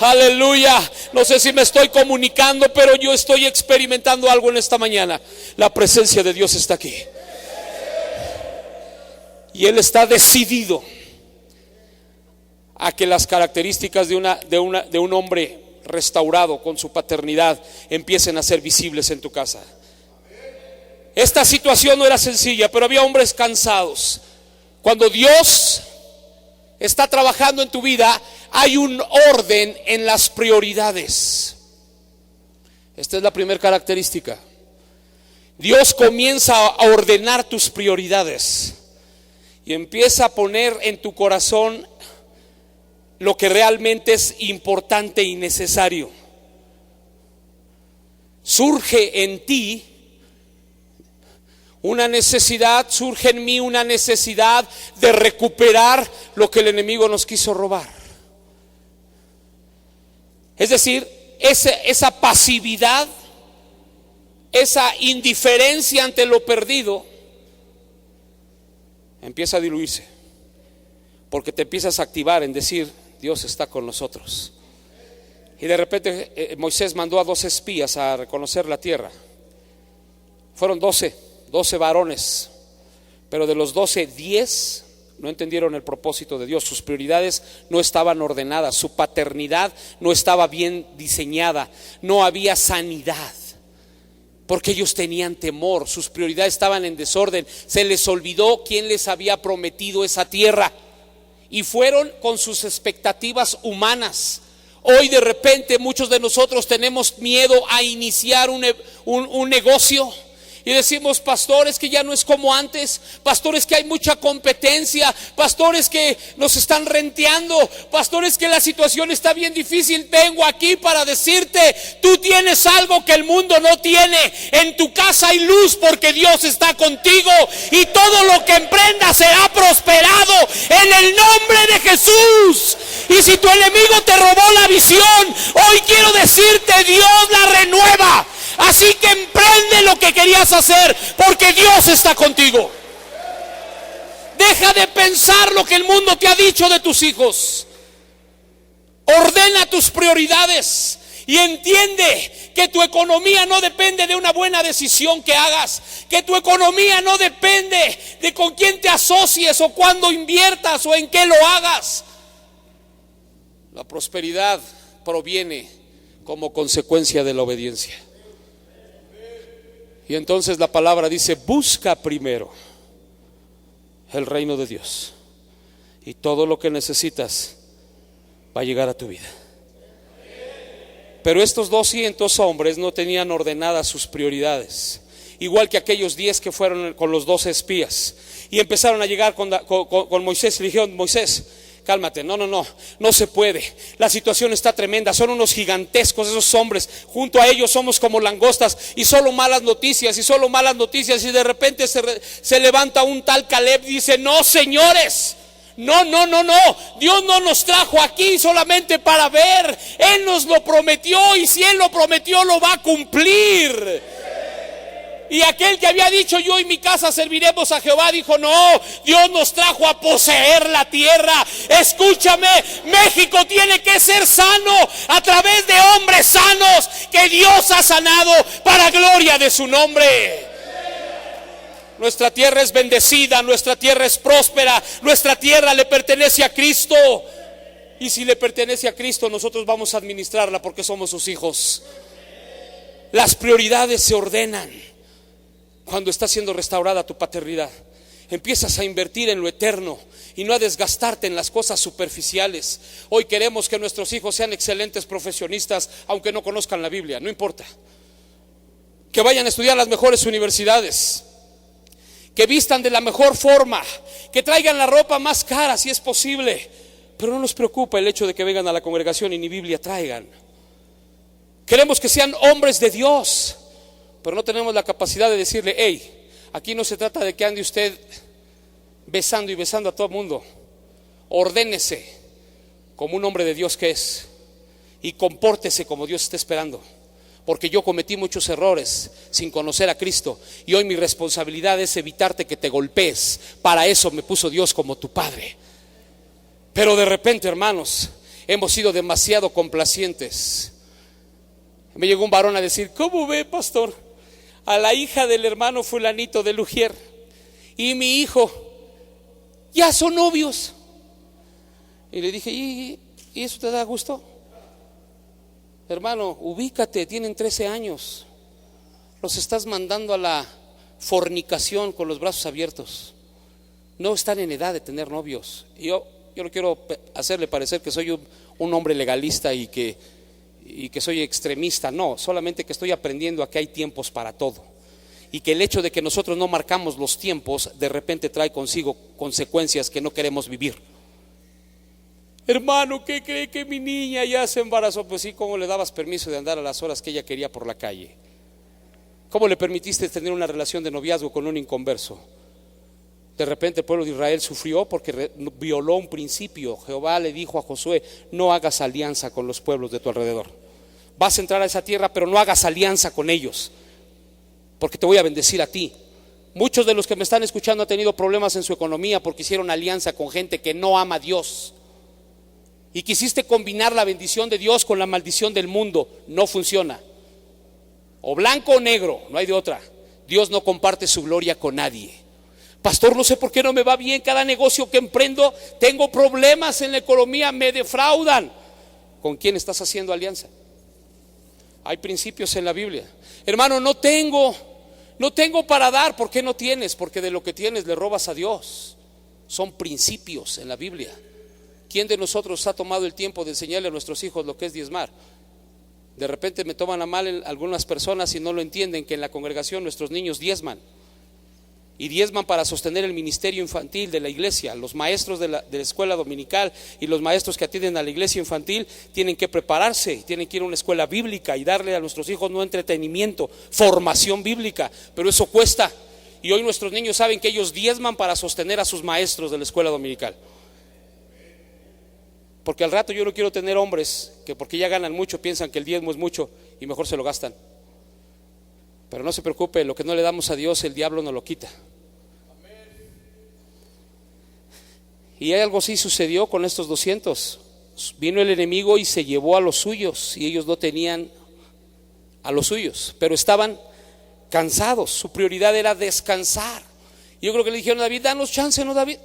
Aleluya. No sé si me estoy comunicando, pero yo estoy experimentando algo en esta mañana. La presencia de Dios está aquí y Él está decidido a que las características de un hombre restaurado con su paternidad empiecen a ser visibles en tu casa. Esta situación no era sencilla, pero había hombres cansados. Cuando Dios está trabajando en tu vida, hay un orden en las prioridades. Esta es la primera característica. Dios comienza a ordenar tus prioridades y empieza a poner en tu corazón lo que realmente es importante y necesario. surge en ti una necesidad, surge en mí una necesidad de recuperar lo que el enemigo nos quiso robar. Es decir, esa pasividad, esa indiferencia ante lo perdido empieza a diluirse, porque te empiezas a activar en decir: Dios está con nosotros. Y de repente Moisés mandó a 12 espías a reconocer la tierra. Fueron 12 varones, pero de los 12, 10 no entendieron el propósito de Dios. Sus prioridades no estaban ordenadas, su paternidad no estaba bien diseñada, no había sanidad, porque ellos tenían temor, sus prioridades estaban en desorden. Se les olvidó quién les había prometido esa tierra y fueron con sus expectativas humanas. Hoy de repente muchos de nosotros tenemos miedo a iniciar un negocio. Y decimos: pastores, que ya no es como antes, pastores, que hay mucha competencia, pastores, que nos están renteando, pastores, que la situación está bien difícil. Vengo aquí para decirte: tú tienes algo que el mundo no tiene. En tu casa hay luz porque Dios está contigo, y todo lo que emprendas será prosperado en el nombre de Jesús. Y si tu enemigo te robó la visión, hoy quiero decirte: Dios la renueva. Así que emprende lo que querías hacer, porque Dios está contigo. Deja de pensar lo que el mundo te ha dicho de tus hijos. Ordena tus prioridades y entiende que tu economía no depende de una buena decisión que hagas, que tu economía no depende de con quién te asocies o cuándo inviertas o en qué lo hagas. La prosperidad proviene como consecuencia de la obediencia. Y entonces la palabra dice: busca primero el reino de Dios, y todo lo que necesitas va a llegar a tu vida. Pero estos 200 hombres no tenían ordenadas sus prioridades, igual que aquellos 10 que fueron con los 12 espías, y empezaron a llegar con Moisés y le dijeron: Moisés, cálmate, no se puede, la situación está tremenda, son unos gigantescos esos hombres, junto a ellos somos como langostas, y solo malas noticias, y de repente se levanta un tal Caleb y dice: no, señores, no, Dios no nos trajo aquí solamente para ver, Él nos lo prometió, y si Él lo prometió lo va a cumplir. Y aquel que había dicho: yo y mi casa serviremos a Jehová, dijo: no, Dios nos trajo a poseer la tierra. Escúchame, México tiene que ser sano a través de hombres sanos que Dios ha sanado para gloria de su nombre. Nuestra tierra es bendecida, nuestra tierra es próspera, nuestra tierra le pertenece a Cristo. Y si le pertenece a Cristo, nosotros vamos a administrarla porque somos sus hijos. Las prioridades se ordenan cuando está siendo restaurada tu paternidad. Empiezas a invertir en lo eterno y no a desgastarte en las cosas superficiales. Hoy queremos que nuestros hijos sean excelentes profesionistas, aunque no conozcan la Biblia, no importa. Que vayan a estudiar las mejores universidades, que vistan de la mejor forma, que traigan la ropa más cara si es posible, pero no nos preocupa el hecho de que vengan a la congregación y ni Biblia traigan. Queremos que sean hombres de Dios, pero no tenemos la capacidad de decirle: hey, aquí no se trata de que ande usted besando y besando a todo el mundo. Ordénese como un hombre de Dios que es, y compórtese como Dios está esperando. Porque yo cometí muchos errores sin conocer a Cristo, y hoy mi responsabilidad es evitarte que te golpees. Para eso me puso Dios como tu padre. Pero de repente, hermanos, hemos sido demasiado complacientes. Me llegó un varón a decir: ¿cómo ve, pastor? A la hija del hermano fulanito de Lugier y mi hijo ya son novios. Y le dije: ¿y eso te da gusto? Hermano, ubícate, tienen 13 años. Los estás mandando a la fornicación con los brazos abiertos. No están en edad de tener novios. Yo no quiero hacerle parecer que soy un hombre legalista y que soy extremista. No, solamente que estoy aprendiendo a que hay tiempos para todo, y que el hecho de que nosotros no marcamos los tiempos de repente trae consigo consecuencias que no queremos vivir. Hermano, ¿qué cree que mi niña ya se embarazó? Pues sí, ¿cómo le dabas permiso de andar a las horas que ella quería por la calle? ¿Cómo le permitiste tener una relación de noviazgo con un inconverso? De repente el pueblo de Israel sufrió porque violó un principio. Jehová le dijo a Josué: no hagas alianza con los pueblos de tu alrededor. Vas a entrar a esa tierra, pero no hagas alianza con ellos, porque te voy a bendecir a ti. Muchos de los que me están escuchando han tenido problemas en su economía porque hicieron alianza con gente que no ama a Dios. Y quisiste combinar la bendición de Dios con la maldición del mundo. No funciona. O blanco o negro, no hay de otra. Dios no comparte su gloria con nadie. Pastor, no sé por qué no me va bien. Cada negocio que emprendo tengo problemas en la economía, me defraudan. ¿Con quién estás haciendo alianza? Hay principios en la Biblia. Hermano, no tengo para dar. ¿Por qué no tienes? Porque de lo que tienes le robas a Dios. Son principios en la Biblia. ¿Quién de nosotros ha tomado el tiempo de enseñarle a nuestros hijos lo que es diezmar? De repente me toman a mal algunas personas y no lo entienden, que en la congregación nuestros niños diezman. Y diezman para sostener el ministerio infantil de la iglesia. Los maestros de la escuela dominical y los maestros que atienden a la iglesia infantil tienen que prepararse, tienen que ir a una escuela bíblica y darle a nuestros hijos no entretenimiento, formación bíblica. Pero eso cuesta. Y hoy nuestros niños saben que ellos diezman para sostener a sus maestros de la escuela dominical. Porque al rato yo no quiero tener hombres que porque ya ganan mucho piensan que el diezmo es mucho y mejor se lo gastan. Pero no se preocupe, lo que no le damos a Dios el diablo nos lo quita. Y algo así sucedió con estos 200. Vino el enemigo y se llevó a los suyos, y ellos no tenían a los suyos, pero estaban cansados. Su prioridad era descansar. Y yo creo que le dijeron a David: danos chance, ¿no, David?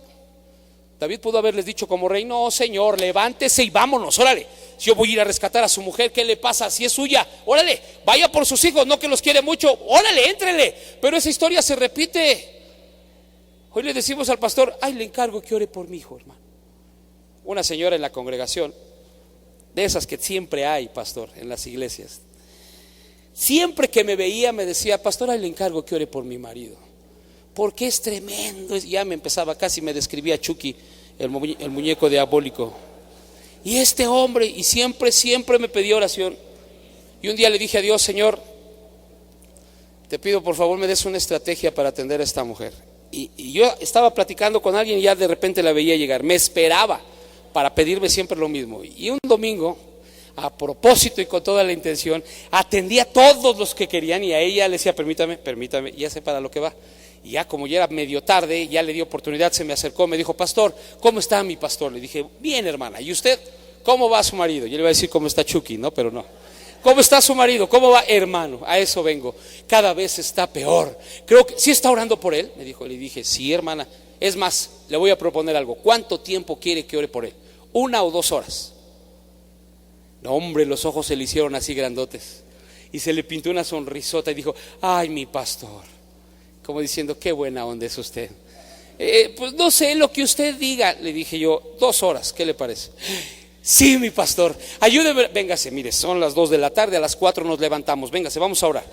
David pudo haberles dicho como rey: no, señor, levántese y vámonos, órale. Si yo voy a ir a rescatar a su mujer, ¿qué le pasa? Si es suya, órale, vaya por sus hijos, no que los quiere mucho, órale, éntrele. Pero esa historia se repite. Hoy le decimos al pastor: ay, le encargo que ore por mi hijo, hermano. Una señora en la congregación, de esas que siempre hay, pastor, en las iglesias, siempre que me veía me decía: pastor, ay, le encargo que ore por mi marido, porque es tremendo. Ya me empezaba, casi me describía a Chucky, el muñeco diabólico. Y este hombre, y siempre me pedía oración. Y un día le dije a Dios: Señor, te pido por favor me des una estrategia para atender a esta mujer. Y yo estaba platicando con alguien y ya de repente la veía llegar. Me esperaba para pedirme siempre lo mismo. Y un domingo, a propósito y con toda la intención, atendí a todos los que querían, y a ella le decía: permítame, ya sé para lo que va. Y ya como ya era medio tarde, ya le di oportunidad, se me acercó, me dijo: pastor, ¿cómo está mi pastor? Le dije: bien, hermana. ¿Y usted? ¿Cómo va su marido? Yo le iba a decir cómo está Chucky, ¿no? Pero no. ¿Cómo está su marido? ¿Cómo va, hermano? A eso vengo. Cada vez está peor. Creo que sí está orando por él, me dijo. Le dije: sí, hermana. Es más, le voy a proponer algo. ¿Cuánto tiempo quiere que ore por él? 1 o 2 horas. No, hombre, los ojos se le hicieron así grandotes y se le pintó una sonrisota y dijo: ay, mi pastor. Como diciendo: qué buena onda es usted. Pues no sé, lo que usted diga. Le dije yo: 2 horas, ¿qué le parece? Sí, mi pastor, ayúdeme. Véngase, mire, son las 2 de la tarde, a las 4 nos levantamos. Véngase, vamos a orar.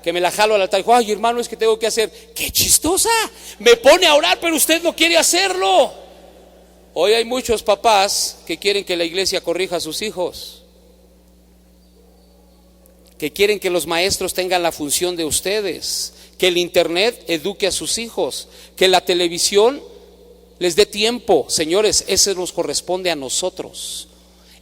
Que me la jalo al altar. Dijo: ay, hermano, es que tengo que hacer. ¡Qué chistosa! Me pone a orar, pero usted no quiere hacerlo. Hoy hay muchos papás que quieren que la iglesia corrija a sus hijos, que quieren que los maestros tengan la función de ustedes, que el internet eduque a sus hijos, que la televisión les dé tiempo. Señores, ese nos corresponde a nosotros.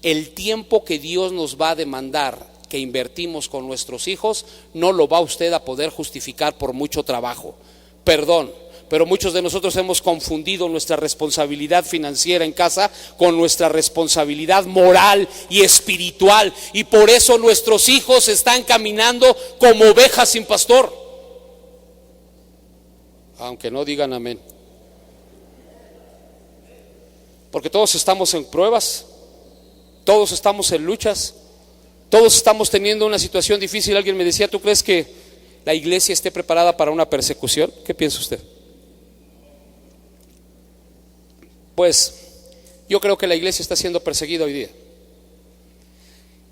El tiempo que Dios nos va a demandar que invertimos con nuestros hijos, no lo va usted a poder justificar por mucho trabajo. Perdón, pero muchos de nosotros hemos confundido nuestra responsabilidad financiera en casa con nuestra responsabilidad moral y espiritual, y por eso nuestros hijos están caminando como ovejas sin pastor. Aunque no digan amén. Porque todos estamos en pruebas, todos estamos en luchas, todos estamos teniendo una situación difícil. Alguien me decía: ¿tú crees que la iglesia esté preparada para una persecución? ¿Qué piensa usted? Pues yo creo que la iglesia está siendo perseguida hoy día.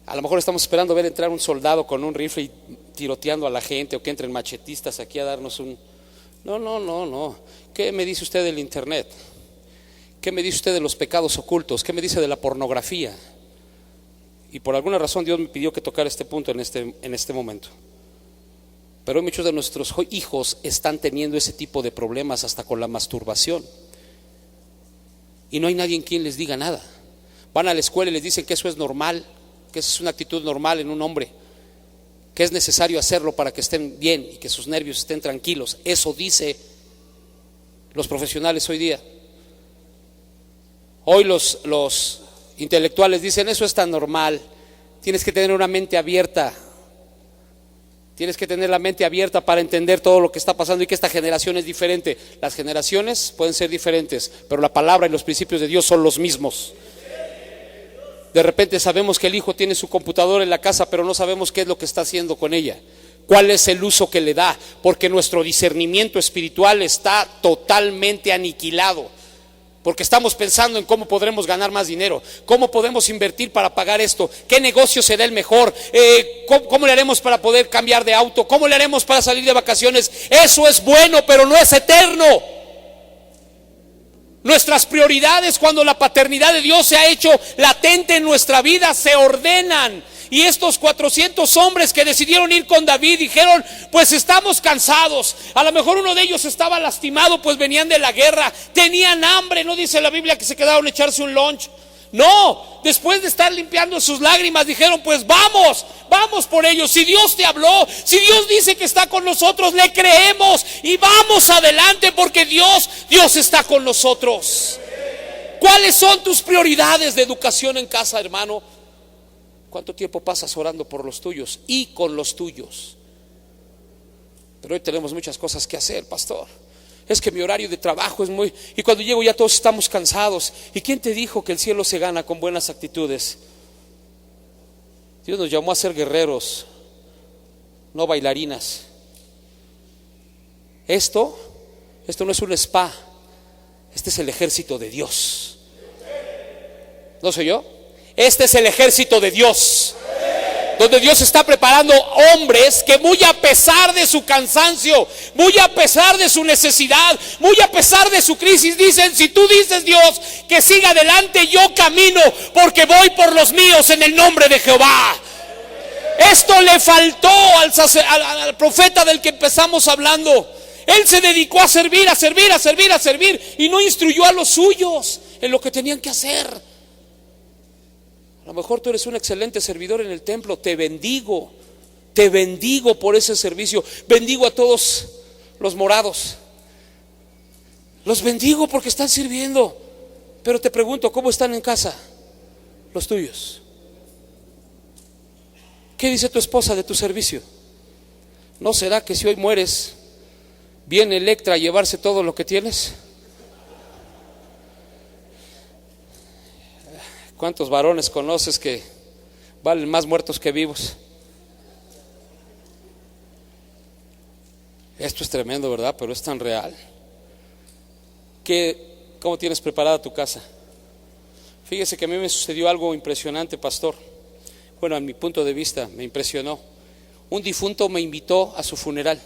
A lo mejor estamos esperando ver entrar un soldado con un rifle y tiroteando a la gente, o que entren machetistas aquí a darnos un... No. ¿Qué me dice usted del internet? ¿Qué me dice usted de los pecados ocultos? ¿Qué me dice de la pornografía? Y por alguna razón Dios me pidió que tocara este punto en este momento. Pero muchos de nuestros hijos están teniendo ese tipo de problemas hasta con la masturbación. Y no hay nadie en quien les diga nada. Van a la escuela y les dicen que eso es normal, que eso es una actitud normal en un hombre, que es necesario hacerlo para que estén bien y que sus nervios estén tranquilos. Eso dice los profesionales hoy día. Hoy los intelectuales dicen eso es tan normal. Tienes que tener una mente abierta. Tienes que tener la mente abierta para entender todo lo que está pasando y que esta generación es diferente. Las generaciones pueden ser diferentes, pero la palabra y los principios de Dios son los mismos. De repente sabemos que el hijo tiene su computadora en la casa, pero no sabemos qué es lo que está haciendo con ella. ¿Cuál es el uso que le da? Porque nuestro discernimiento espiritual está totalmente aniquilado. Porque estamos pensando en cómo podremos ganar más dinero, cómo podemos invertir para pagar esto, qué negocio será el mejor, cómo le haremos para poder cambiar de auto, cómo le haremos para salir de vacaciones. Eso es bueno, pero no es eterno. Nuestras prioridades, cuando la paternidad de Dios se ha hecho latente en nuestra vida, se ordenan. Y estos 400 hombres que decidieron ir con David dijeron: pues estamos cansados. A lo mejor uno de ellos estaba lastimado, pues venían de la guerra, tenían hambre. No dice la Biblia que se quedaron a echarse un lunch. No, después de estar limpiando sus lágrimas dijeron: pues vamos por ellos. Si Dios te habló, si Dios dice que está con nosotros, le creemos y vamos adelante, porque Dios está con nosotros. ¿Cuáles son tus prioridades de educación en casa, hermano? ¿Cuánto tiempo pasas orando por los tuyos y con los tuyos? Pero hoy tenemos muchas cosas que hacer, pastor. Es que mi horario de trabajo es muy... Y cuando llego ya todos estamos cansados. ¿Y quién te dijo que el cielo se gana con buenas actitudes? Dios nos llamó a ser guerreros, no bailarinas. Esto no es un spa. Este es el ejército de Dios. ¿No soy yo? Este es el ejército de Dios, donde Dios está preparando hombres que, muy a pesar de su cansancio, muy a pesar de su necesidad, muy a pesar de su crisis, dicen: si tú dices, Dios, que siga adelante, yo camino, porque voy por los míos en el nombre de Jehová. Esto le faltó al profeta del que empezamos hablando. Él se dedicó a servir, y no instruyó a los suyos en lo que tenían que hacer. A lo mejor tú eres un excelente servidor en el templo. Te bendigo por ese servicio. Bendigo a todos los morados. Los bendigo porque están sirviendo. Pero te pregunto, ¿cómo están en casa los tuyos? ¿Qué dice tu esposa de tu servicio? ¿No será que si hoy mueres, viene Electra a llevarse todo lo que tienes? ¿Cuántos varones conoces que valen más muertos que vivos? Esto es tremendo, ¿verdad? Pero es tan real. ¿Cómo tienes preparada tu casa? Fíjese que a mí me sucedió algo impresionante, pastor. Bueno, a mi punto de vista me impresionó. Un difunto me invitó a su funeral.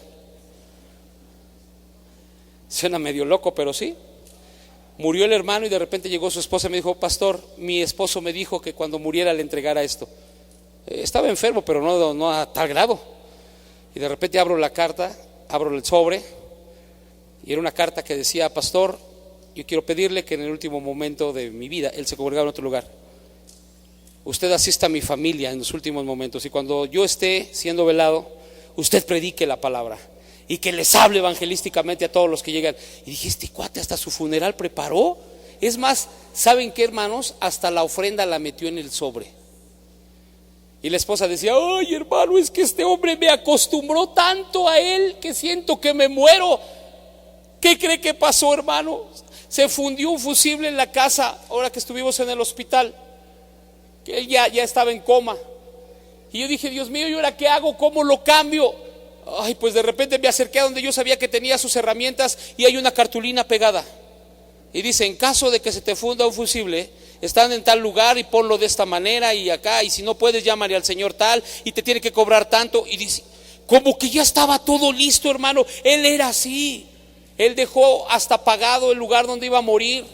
Suena medio loco, pero sí. Murió el hermano y de repente llegó su esposa y me dijo: pastor, mi esposo me dijo que cuando muriera le entregara esto. Estaba enfermo, pero no a tal grado. Y de repente abro la carta, abro el sobre, y era una carta que decía: pastor, yo quiero pedirle que en el último momento de mi vida, él se congregaba en otro lugar, usted asista a mi familia en los últimos momentos, y cuando yo esté siendo velado, usted predique la palabra y que les hable evangelísticamente a todos los que llegan. Y dije: este cuate hasta su funeral preparó. Es más, ¿saben qué, hermanos? Hasta la ofrenda la metió en el sobre. Y la esposa decía: ay, hermano, es que este hombre me acostumbró tanto a él que siento que me muero. ¿Qué cree que pasó, hermano? Se fundió un fusible en la casa ahora que estuvimos en el hospital, que él ya estaba en coma. Y yo dije: Dios mío, ¿y ahora qué hago? ¿Cómo lo cambio? Ay, pues de repente me acerqué a donde yo sabía que tenía sus herramientas, y hay una cartulina pegada y dice: en caso de que se te funda un fusible, están en tal lugar y ponlo de esta manera y acá, y si no puedes, llámale al señor tal y te tiene que cobrar tanto. Y dice, como que ya estaba todo listo, hermano. Él era así. Él dejó hasta pagado el lugar donde iba a morir,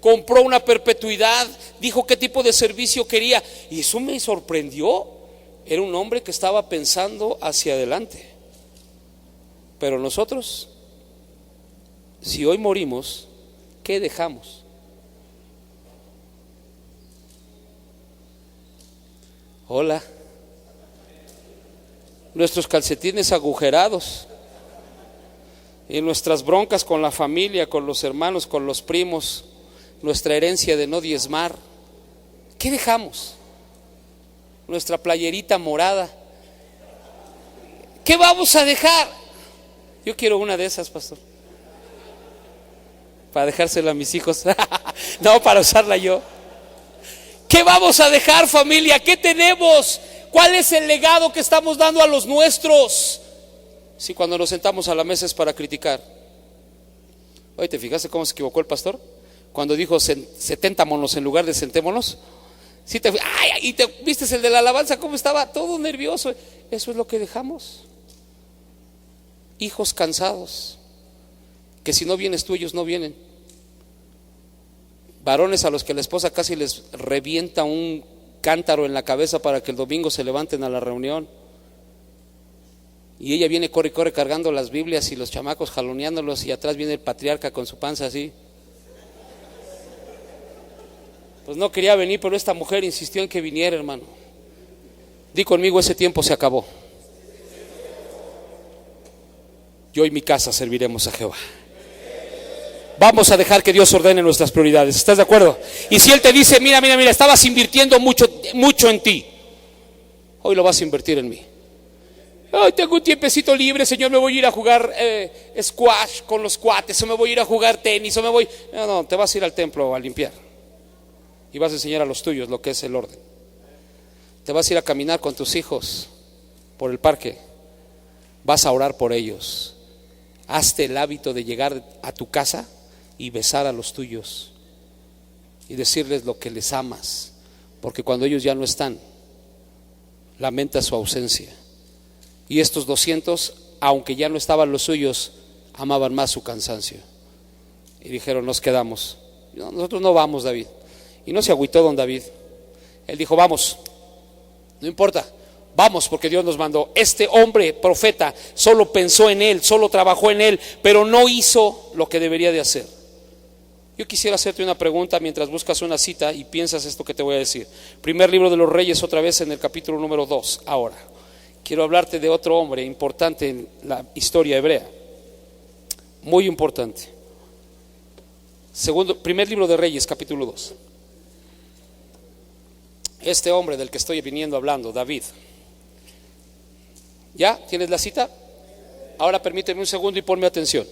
compró una perpetuidad, dijo qué tipo de servicio quería, y eso me sorprendió. Era un hombre que estaba pensando hacia adelante. Pero nosotros, si hoy morimos, ¿qué dejamos? Hola. Nuestros calcetines agujerados y nuestras broncas con la familia, con los hermanos, con los primos, nuestra herencia de no diezmar. ¿Qué dejamos? Nuestra playerita morada. ¿Qué vamos a dejar? Yo quiero una de esas, pastor, para dejársela a mis hijos. No, para usarla yo. ¿Qué vamos a dejar, familia? ¿Qué tenemos? ¿Cuál es el legado que estamos dando a los nuestros? Si cuando nos sentamos a la mesa es para criticar. Oye, ¿te fijaste cómo se equivocó el pastor? Cuando dijo seténtamonos en lugar de sentémonos. ¿Sí y te viste el de la alabanza cómo estaba todo nervioso? Eso es lo que dejamos. Hijos cansados, que si no vienes tú, ellos no vienen. Varones a los que la esposa casi les revienta un cántaro en la cabeza para que el domingo se levanten a la reunión. Y ella viene, corre cargando las Biblias y los chamacos jaloneándolos, y atrás viene el patriarca con su panza así. Pues no quería venir, pero esta mujer insistió en que viniera, hermano. Di conmigo, ese tiempo se acabó. Yo y mi casa serviremos a Jehová. Vamos a dejar que Dios ordene nuestras prioridades. ¿Estás de acuerdo? Y si Él te dice, mira, estabas invirtiendo mucho en ti, hoy lo vas a invertir en mí. Ay, tengo un tiempecito libre, Señor, me voy a ir a jugar squash con los cuates, o me voy a ir a jugar tenis, o me voy... No, te vas a ir al templo a limpiar. Y vas a enseñar a los tuyos lo que es el orden. Te vas a ir a caminar con tus hijos por el parque. Vas a orar por ellos. Hazte el hábito de llegar a tu casa y besar a los tuyos y decirles lo que les amas, porque cuando ellos ya no están, lamenta su ausencia. Y estos 200, aunque ya no estaban los suyos, amaban más su cansancio y dijeron, nos quedamos. No, nosotros no vamos, David. Y no se agüitó don David. Él dijo, vamos, no importa, vamos, porque Dios nos mandó. Este hombre profeta solo pensó en él, solo trabajó en él, pero no hizo lo que debería de hacer. Yo quisiera hacerte una pregunta mientras buscas una cita y piensas esto que te voy a decir. Primer libro de los Reyes, otra vez en el capítulo número 2. Ahora, quiero hablarte de otro hombre importante en la historia hebrea. Muy importante. Primer libro de Reyes, capítulo 2. Este hombre del que estoy viniendo hablando, David. ¿Ya? ¿Tienes la cita? Ahora permíteme un segundo y ponme atención.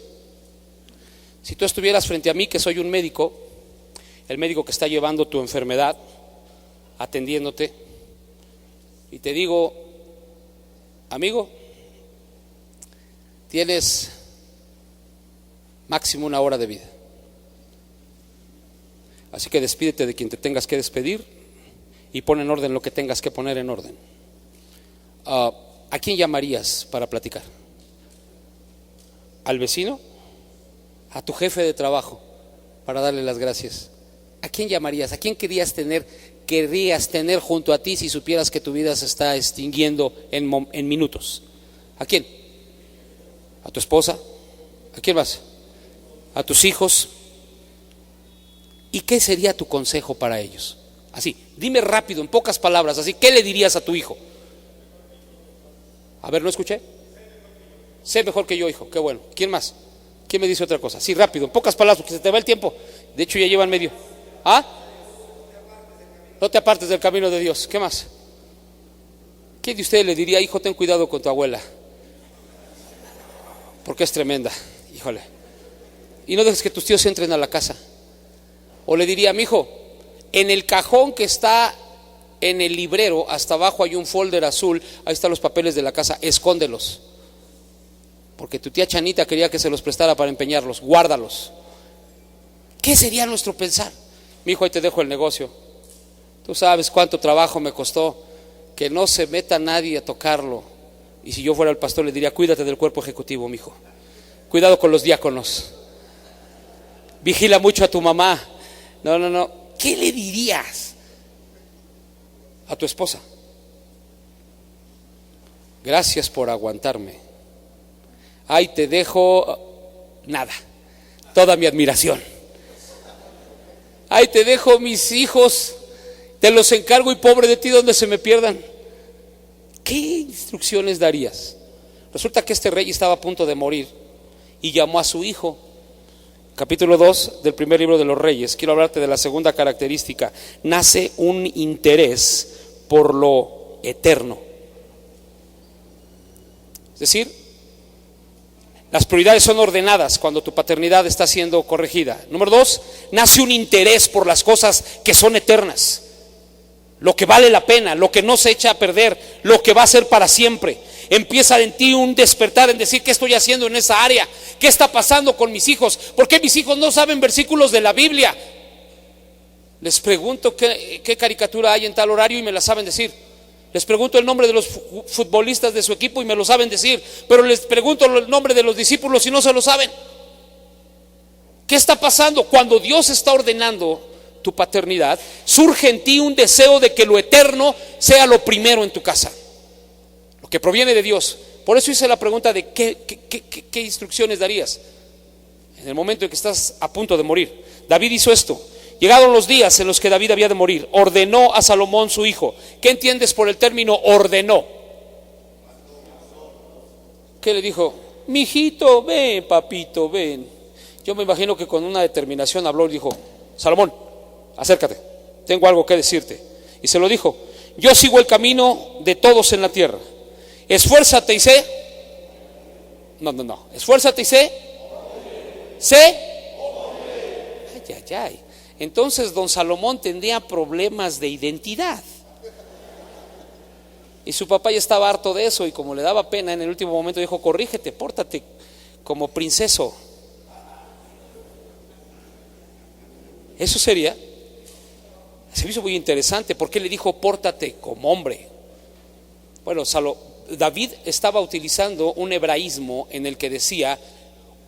Si tú estuvieras frente a mí, que soy un médico, el médico que está llevando tu enfermedad, atendiéndote, y te digo, amigo, tienes máximo 1 hora de vida. Así que despídete de quien te tengas que despedir y pon en orden lo que tengas que poner en orden. ¿A quién llamarías para platicar? ¿Al vecino? ¿A tu jefe de trabajo para darle las gracias? ¿A quién llamarías? ¿A quién querrías tener junto a ti si supieras que tu vida se está extinguiendo en minutos? ¿A quién? ¿A tu esposa? ¿A quién más? ¿A tus hijos? ¿Y qué sería tu consejo para ellos? Así, dime rápido, en pocas palabras, así, ¿qué le dirías a tu hijo? A ver, ¿no escuché? Sé mejor que yo, hijo, qué bueno. ¿Quién más? ¿Quién me dice otra cosa? Sí, rápido, en pocas palabras, porque se te va el tiempo. De hecho, ya llevan medio. ¿Ah? No te apartes del camino de Dios. ¿Qué más? ¿Quién de ustedes le diría, hijo, ten cuidado con tu abuela? Porque es tremenda, híjole. Y no dejes que tus tíos entren a la casa. O le diría, mi hijo, en el cajón que está en el librero, hasta abajo hay un folder azul, ahí están los papeles de la casa, escóndelos. Porque tu tía Chanita quería que se los prestara para empeñarlos, guárdalos. ¿Qué sería nuestro pensar? Mi hijo, ahí te dejo el negocio. Tú sabes cuánto trabajo me costó, que no se meta nadie a tocarlo. Y si yo fuera el pastor le diría, cuídate del cuerpo ejecutivo, mi hijo. Cuidado con los diáconos. Vigila mucho a tu mamá. No. ¿Qué le dirías a tu esposa? Gracias por aguantarme. Ahí te dejo nada, toda mi admiración. Ahí te dejo mis hijos, te los encargo y pobre de ti donde se me pierdan. ¿Qué instrucciones darías? Resulta que este rey estaba a punto de morir y llamó a su hijo. Capítulo 2 del primer libro de los Reyes. Quiero hablarte de la segunda característica. Nace un interés por lo eterno. Es decir, las prioridades son ordenadas cuando tu paternidad está siendo corregida. Número 2, nace un interés por las cosas que son eternas, lo que vale la pena, lo que no se echa a perder, lo que va a ser para siempre. Empieza en ti un despertar en decir: ¿qué estoy haciendo en esa área? ¿Qué está pasando con mis hijos? ¿Por qué mis hijos no saben versículos de la Biblia? Les pregunto qué caricatura hay en tal horario y me la saben decir. Les pregunto el nombre de los futbolistas de su equipo y me lo saben decir, pero les pregunto el nombre de los discípulos y no se lo saben. ¿Qué está pasando? Cuando Dios está ordenando tu paternidad, surge en ti un deseo de que lo eterno sea lo primero en tu casa, lo que proviene de Dios. Por eso hice la pregunta de ¿qué instrucciones darías en el momento en que estás a punto de morir? David hizo esto. Llegaron los días en los que David había de morir. Ordenó a Salomón su hijo. ¿Qué entiendes por el término ordenó? ¿Qué le dijo? Mijito, ven, papito, ven. Yo me imagino que con una determinación habló y dijo: Salomón, acércate, tengo algo que decirte. Y se lo dijo: yo sigo el camino de todos en la tierra. Esfuérzate y sé. No. Esfuérzate y sé. Sé. Ay. Entonces don Salomón tendría problemas de identidad. Y su papá ya estaba harto de eso, y como le daba pena, en el último momento dijo: corrígete, pórtate como princeso. Eso sería. Se me hizo muy interesante. ¿Por qué le dijo pórtate como hombre? Bueno, David estaba utilizando un hebraísmo en el que decía: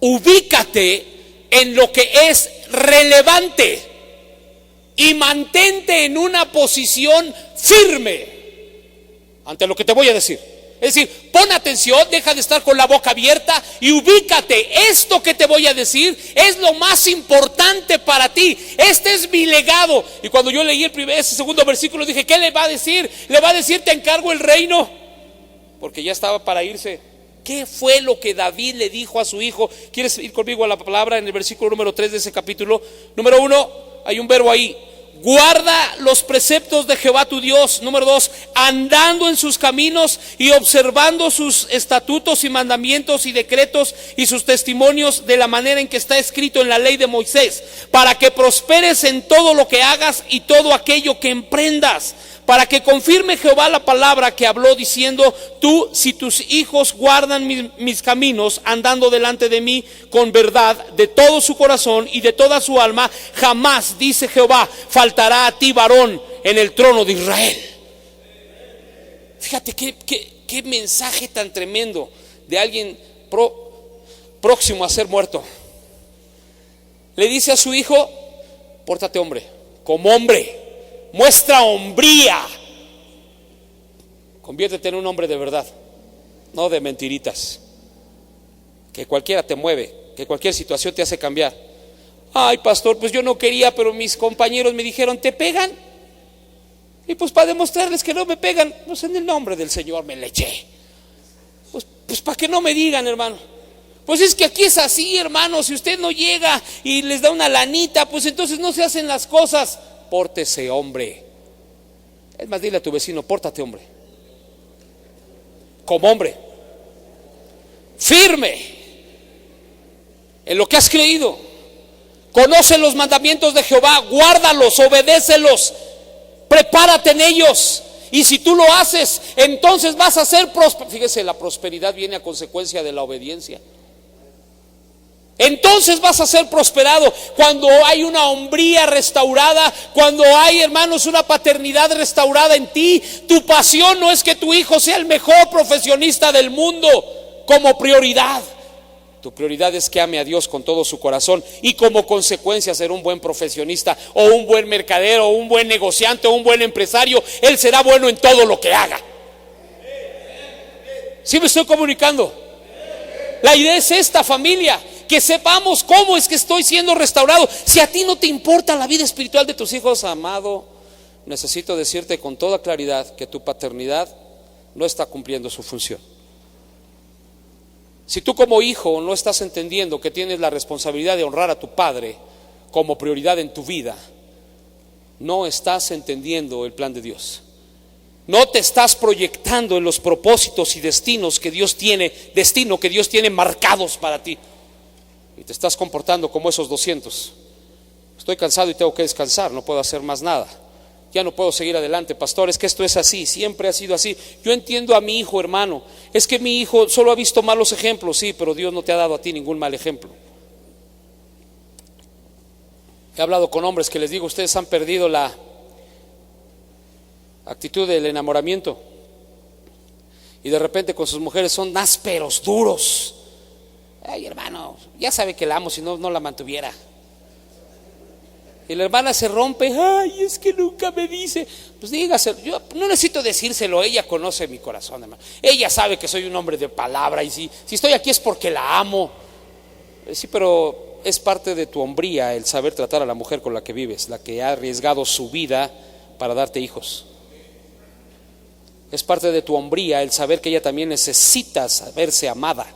ubícate en lo que es relevante y mantente en una posición firme ante lo que te voy a decir. Es decir, pon atención, deja de estar con la boca abierta y ubícate. Esto que te voy a decir es lo más importante para ti. Este es mi legado. Y cuando yo leí ese segundo versículo dije: ¿qué le va a decir? Le va a decir: te encargo el reino. Porque ya estaba para irse. ¿Qué fue lo que David le dijo a su hijo? ¿Quieres ir conmigo a la palabra en el versículo número 3 de ese capítulo? Número 1, hay un verbo ahí: guarda los preceptos de Jehová tu Dios. Número 2, andando en sus caminos y observando sus estatutos y mandamientos y decretos y sus testimonios, de la manera en que está escrito en la ley de Moisés, para que prosperes en todo lo que hagas y todo aquello que emprendas. Para que confirme Jehová la palabra que habló, diciendo: tú, si tus hijos guardan mis caminos, andando delante de mí con verdad de todo su corazón y de toda su alma, jamás, dice Jehová, faltará a ti varón en el trono de Israel. Fíjate qué mensaje tan tremendo de alguien próximo a ser muerto. Le dice a su hijo: pórtate hombre, como hombre. Muestra hombría. Conviértete en un hombre de verdad, no de mentiritas. Que cualquiera te mueve, que cualquier situación te hace cambiar. Ay, pastor, pues yo no quería, pero mis compañeros me dijeron: ¿te pegan? Y pues para demostrarles que no me pegan, pues en el nombre del Señor me le eché. Pues para que no me digan, hermano. Pues es que aquí es así, hermano. Si usted no llega y les da una lanita, pues entonces no se hacen las cosas. Pórtese, hombre. Es más, dile a tu vecino: pórtate, hombre. Como hombre. Firme en lo que has creído. Conoce los mandamientos de Jehová, guárdalos, obedécelos, prepárate en ellos. Y si tú lo haces, entonces vas a ser próspero. Fíjese, la prosperidad viene a consecuencia de la obediencia. Entonces vas a ser prosperado. Cuando hay una hombría restaurada, cuando hay, hermanos, una paternidad restaurada en ti, tu pasión no es que tu hijo sea el mejor profesionista del mundo como prioridad. Tu prioridad es que ame a Dios con todo su corazón y como consecuencia ser un buen profesionista o un buen mercadero o un buen negociante o un buen empresario. Él será bueno en todo lo que haga. ¿Sí me estoy comunicando? La idea es esta, familia, que sepamos cómo es que estoy siendo restaurado. Si a ti no te importa la vida espiritual de tus hijos, amado, necesito decirte con toda claridad que tu paternidad no está cumpliendo su función. Si tú como hijo no estás entendiendo que tienes la responsabilidad de honrar a tu padre como prioridad en tu vida, no estás entendiendo el plan de Dios. No te estás proyectando en los propósitos y destinos que Dios tiene, marcados para ti. Y te estás comportando como esos 200. Estoy cansado y tengo que descansar, no puedo hacer más nada. Ya no puedo seguir adelante, pastor, es que esto es así, siempre ha sido así. Yo entiendo a mi hijo, hermano, es que mi hijo solo ha visto malos ejemplos, sí, pero Dios no te ha dado a ti ningún mal ejemplo. He hablado con hombres que les digo, ustedes han perdido la actitud del enamoramiento y de repente con sus mujeres son ásperos, duros. Ay, hermano, ya sabe que la amo, si no, no la mantuviera. Y la hermana se rompe, ay, es que nunca me dice. Pues dígaselo, yo no necesito decírselo, ella conoce mi corazón, hermano. Ella sabe que soy un hombre de palabra y si estoy aquí es porque la amo. Sí, pero es parte de tu hombría el saber tratar a la mujer con la que vives, la que ha arriesgado su vida para darte hijos. Es parte de tu hombría el saber que ella también necesita saberse amada,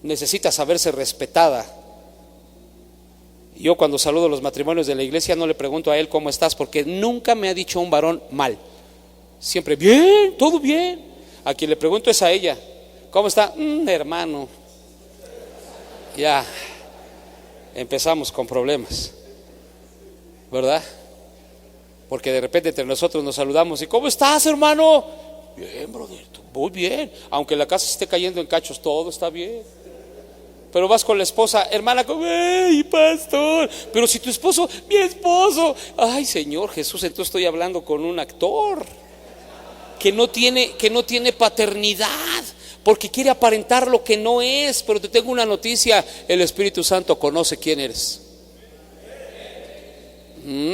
necesita saberse respetada. Yo cuando saludo los matrimonios de la iglesia no le pregunto a él cómo estás, porque nunca me ha dicho un varón mal. Siempre, bien, todo bien. A quien le pregunto es a ella, ¿cómo está? Hermano, ya empezamos con problemas, ¿verdad? Porque de repente entre nosotros nos saludamos y ¿cómo estás, hermano? Bien, brother, muy bien. Aunque la casa esté cayendo en cachos, todo está bien. Pero vas con la esposa, hermana, ¡ay, pastor! Pero si tu esposo, mi esposo, ay, Señor Jesús, entonces estoy hablando con un actor que no tiene paternidad, porque quiere aparentar lo que no es. Pero te tengo una noticia, el Espíritu Santo conoce quién eres.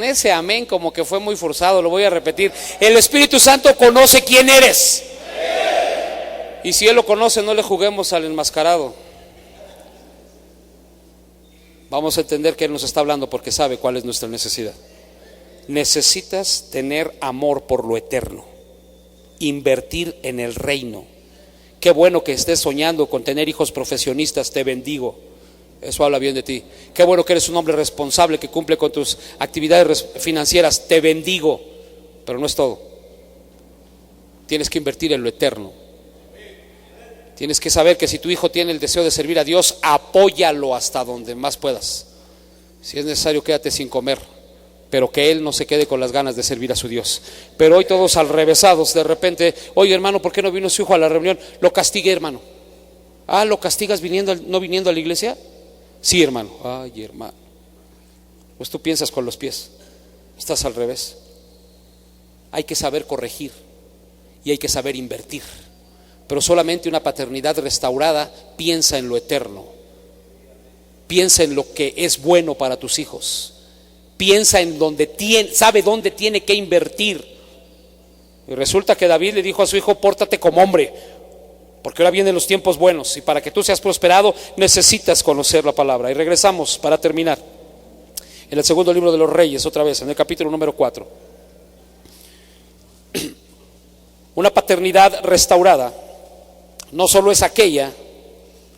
Ese amén como que fue muy forzado, lo voy a repetir. El Espíritu Santo conoce quién eres. Y si Él lo conoce, no le juguemos al enmascarado. Vamos a entender que Él nos está hablando porque sabe cuál es nuestra necesidad. Necesitas tener amor por lo eterno, invertir en el reino. Qué bueno que estés soñando con tener hijos profesionistas, te bendigo. Eso habla bien de ti. Qué bueno que eres un hombre responsable que cumple con tus actividades financieras, te bendigo. Pero no es todo. Tienes que invertir en lo eterno. Tienes que saber que si tu hijo tiene el deseo de servir a Dios, apóyalo hasta donde más puedas. Si es necesario, quédate sin comer, pero que él no se quede con las ganas de servir a su Dios. Pero hoy todos alrevesados, de repente, oye, hermano, ¿por qué no vino su hijo a la reunión? Lo castigué, hermano. ¿Lo castigas no viniendo a la iglesia? Sí, hermano. Ay, hermano, pues tú piensas con los pies, estás al revés. Hay que saber corregir y hay que saber invertir. Pero solamente una paternidad restaurada piensa en lo eterno, piensa en lo que es bueno para tus hijos, piensa en sabe dónde tiene que invertir. Y resulta que David le dijo a su hijo, pórtate como hombre, porque ahora vienen los tiempos buenos y para que tú seas prosperado necesitas conocer la palabra. Y regresamos para terminar en el segundo libro de los Reyes, otra vez en el capítulo número 4. Una paternidad restaurada no solo es aquella,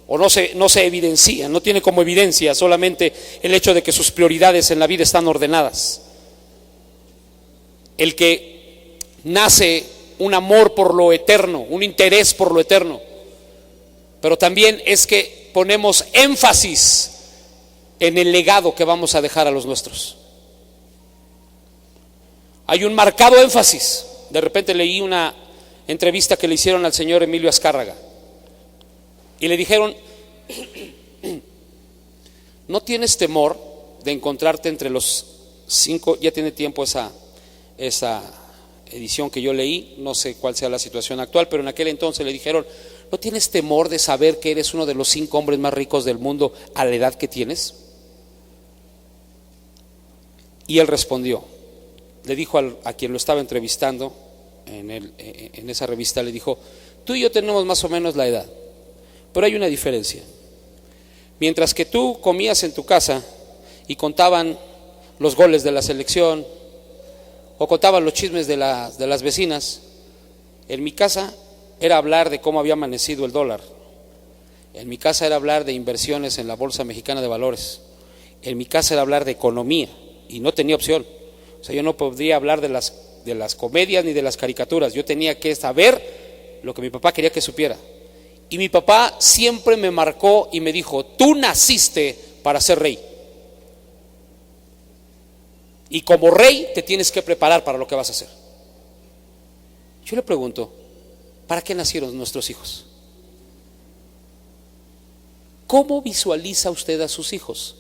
o no se evidencia, no tiene como evidencia solamente el hecho de que sus prioridades en la vida están ordenadas. El que nace un amor por lo eterno, un interés por lo eterno, pero también es que ponemos énfasis en el legado que vamos a dejar a los nuestros. Hay un marcado énfasis. De repente leí una entrevista que le hicieron al señor Emilio Azcárraga y le dijeron, ¿no tienes temor de encontrarte entre los 5? Ya tiene tiempo esa edición que yo leí, no sé cuál sea la situación actual, pero en aquel entonces le dijeron, ¿no tienes temor de saber que eres uno de los 5 hombres más ricos del mundo a la edad que tienes? Y él respondió, le dijo a quien lo estaba entrevistando en esa revista, le dijo, tú y yo tenemos más o menos la edad, Pero hay una diferencia. Mientras que tú comías en tu casa y contaban los goles de la selección o contaban los chismes de las vecinas, en mi casa era hablar de cómo había amanecido el dólar. En mi casa era hablar de inversiones en la Bolsa Mexicana de Valores. En mi casa era hablar de economía y no tenía opción. O sea, yo no podría hablar de las comedias ni de las caricaturas. Yo tenía que saber lo que mi papá quería que supiera. Y mi papá siempre me marcó y me dijo: tú naciste para ser rey. Y como rey te tienes que preparar para lo que vas a hacer. Yo le pregunto, ¿para qué nacieron nuestros hijos? ¿Cómo visualiza usted a sus hijos?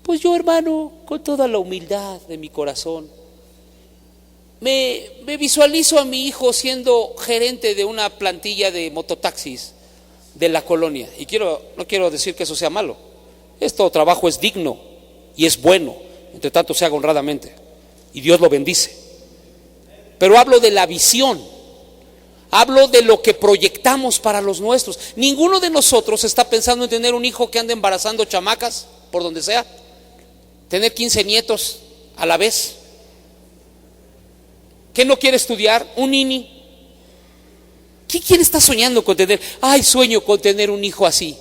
Pues yo, hermano, con toda la humildad de mi corazón, me visualizo a mi hijo siendo gerente de una plantilla de mototaxis de la colonia. Y no quiero decir que eso sea malo. Este trabajo es digno y es bueno, entre tanto se haga honradamente, y Dios lo bendice. Pero hablo de la visión, hablo de lo que proyectamos para los nuestros. Ninguno de nosotros está pensando en tener un hijo que ande embarazando chamacas por donde sea, tener 15 nietos a la vez. ¿Qué no quiere estudiar? Un nini. ¿Quién está soñando con tener? Ay, sueño con tener un hijo así,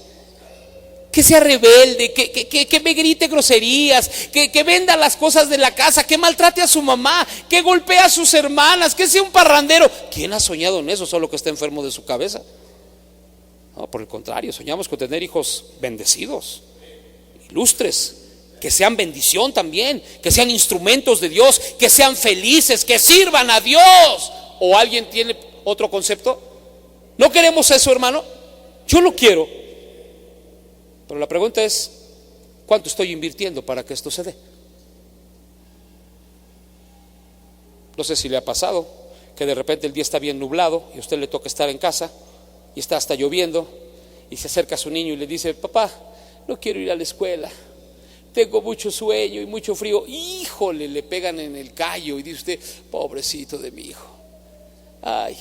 que sea rebelde, que me grite groserías, que venda las cosas de la casa, que maltrate a su mamá, que golpee a sus hermanas, que sea un parrandero. ¿Quién ha soñado en eso? Solo que está enfermo de su cabeza. No, por el contrario, soñamos con tener hijos bendecidos, ilustres, que sean bendición también, que sean instrumentos de Dios, que sean felices, que sirvan a Dios. ¿O alguien tiene otro concepto? ¿No queremos eso, hermano? Yo lo quiero. Pero la pregunta es, ¿cuánto estoy invirtiendo para que esto se dé? No sé si le ha pasado que de repente el día está bien nublado y a usted le toca estar en casa y está hasta lloviendo, y se acerca a su niño y le dice: papá, no quiero ir a la escuela, tengo mucho sueño y mucho frío. Híjole, le pegan en el callo y dice usted: pobrecito de mi hijo. Ay,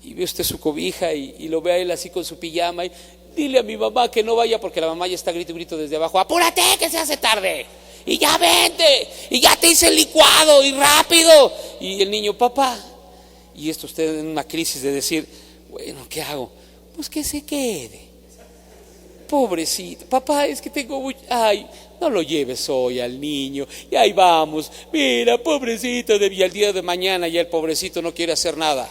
y ve usted su cobija y lo ve a él así con su pijama y: dile a mi mamá que no vaya, porque la mamá ya está grito y grito desde abajo: apúrate que se hace tarde, y ya vente, y ya te hice el licuado y rápido. Y el niño: papá. Y esto usted en una crisis de decir: bueno, ¿qué hago? Pues que se quede, pobrecito. Papá, es que tengo mucho. Ay, no lo lleves hoy al niño. Y ahí vamos, mira, pobrecito de mí. Y al día de mañana ya el pobrecito no quiere hacer nada,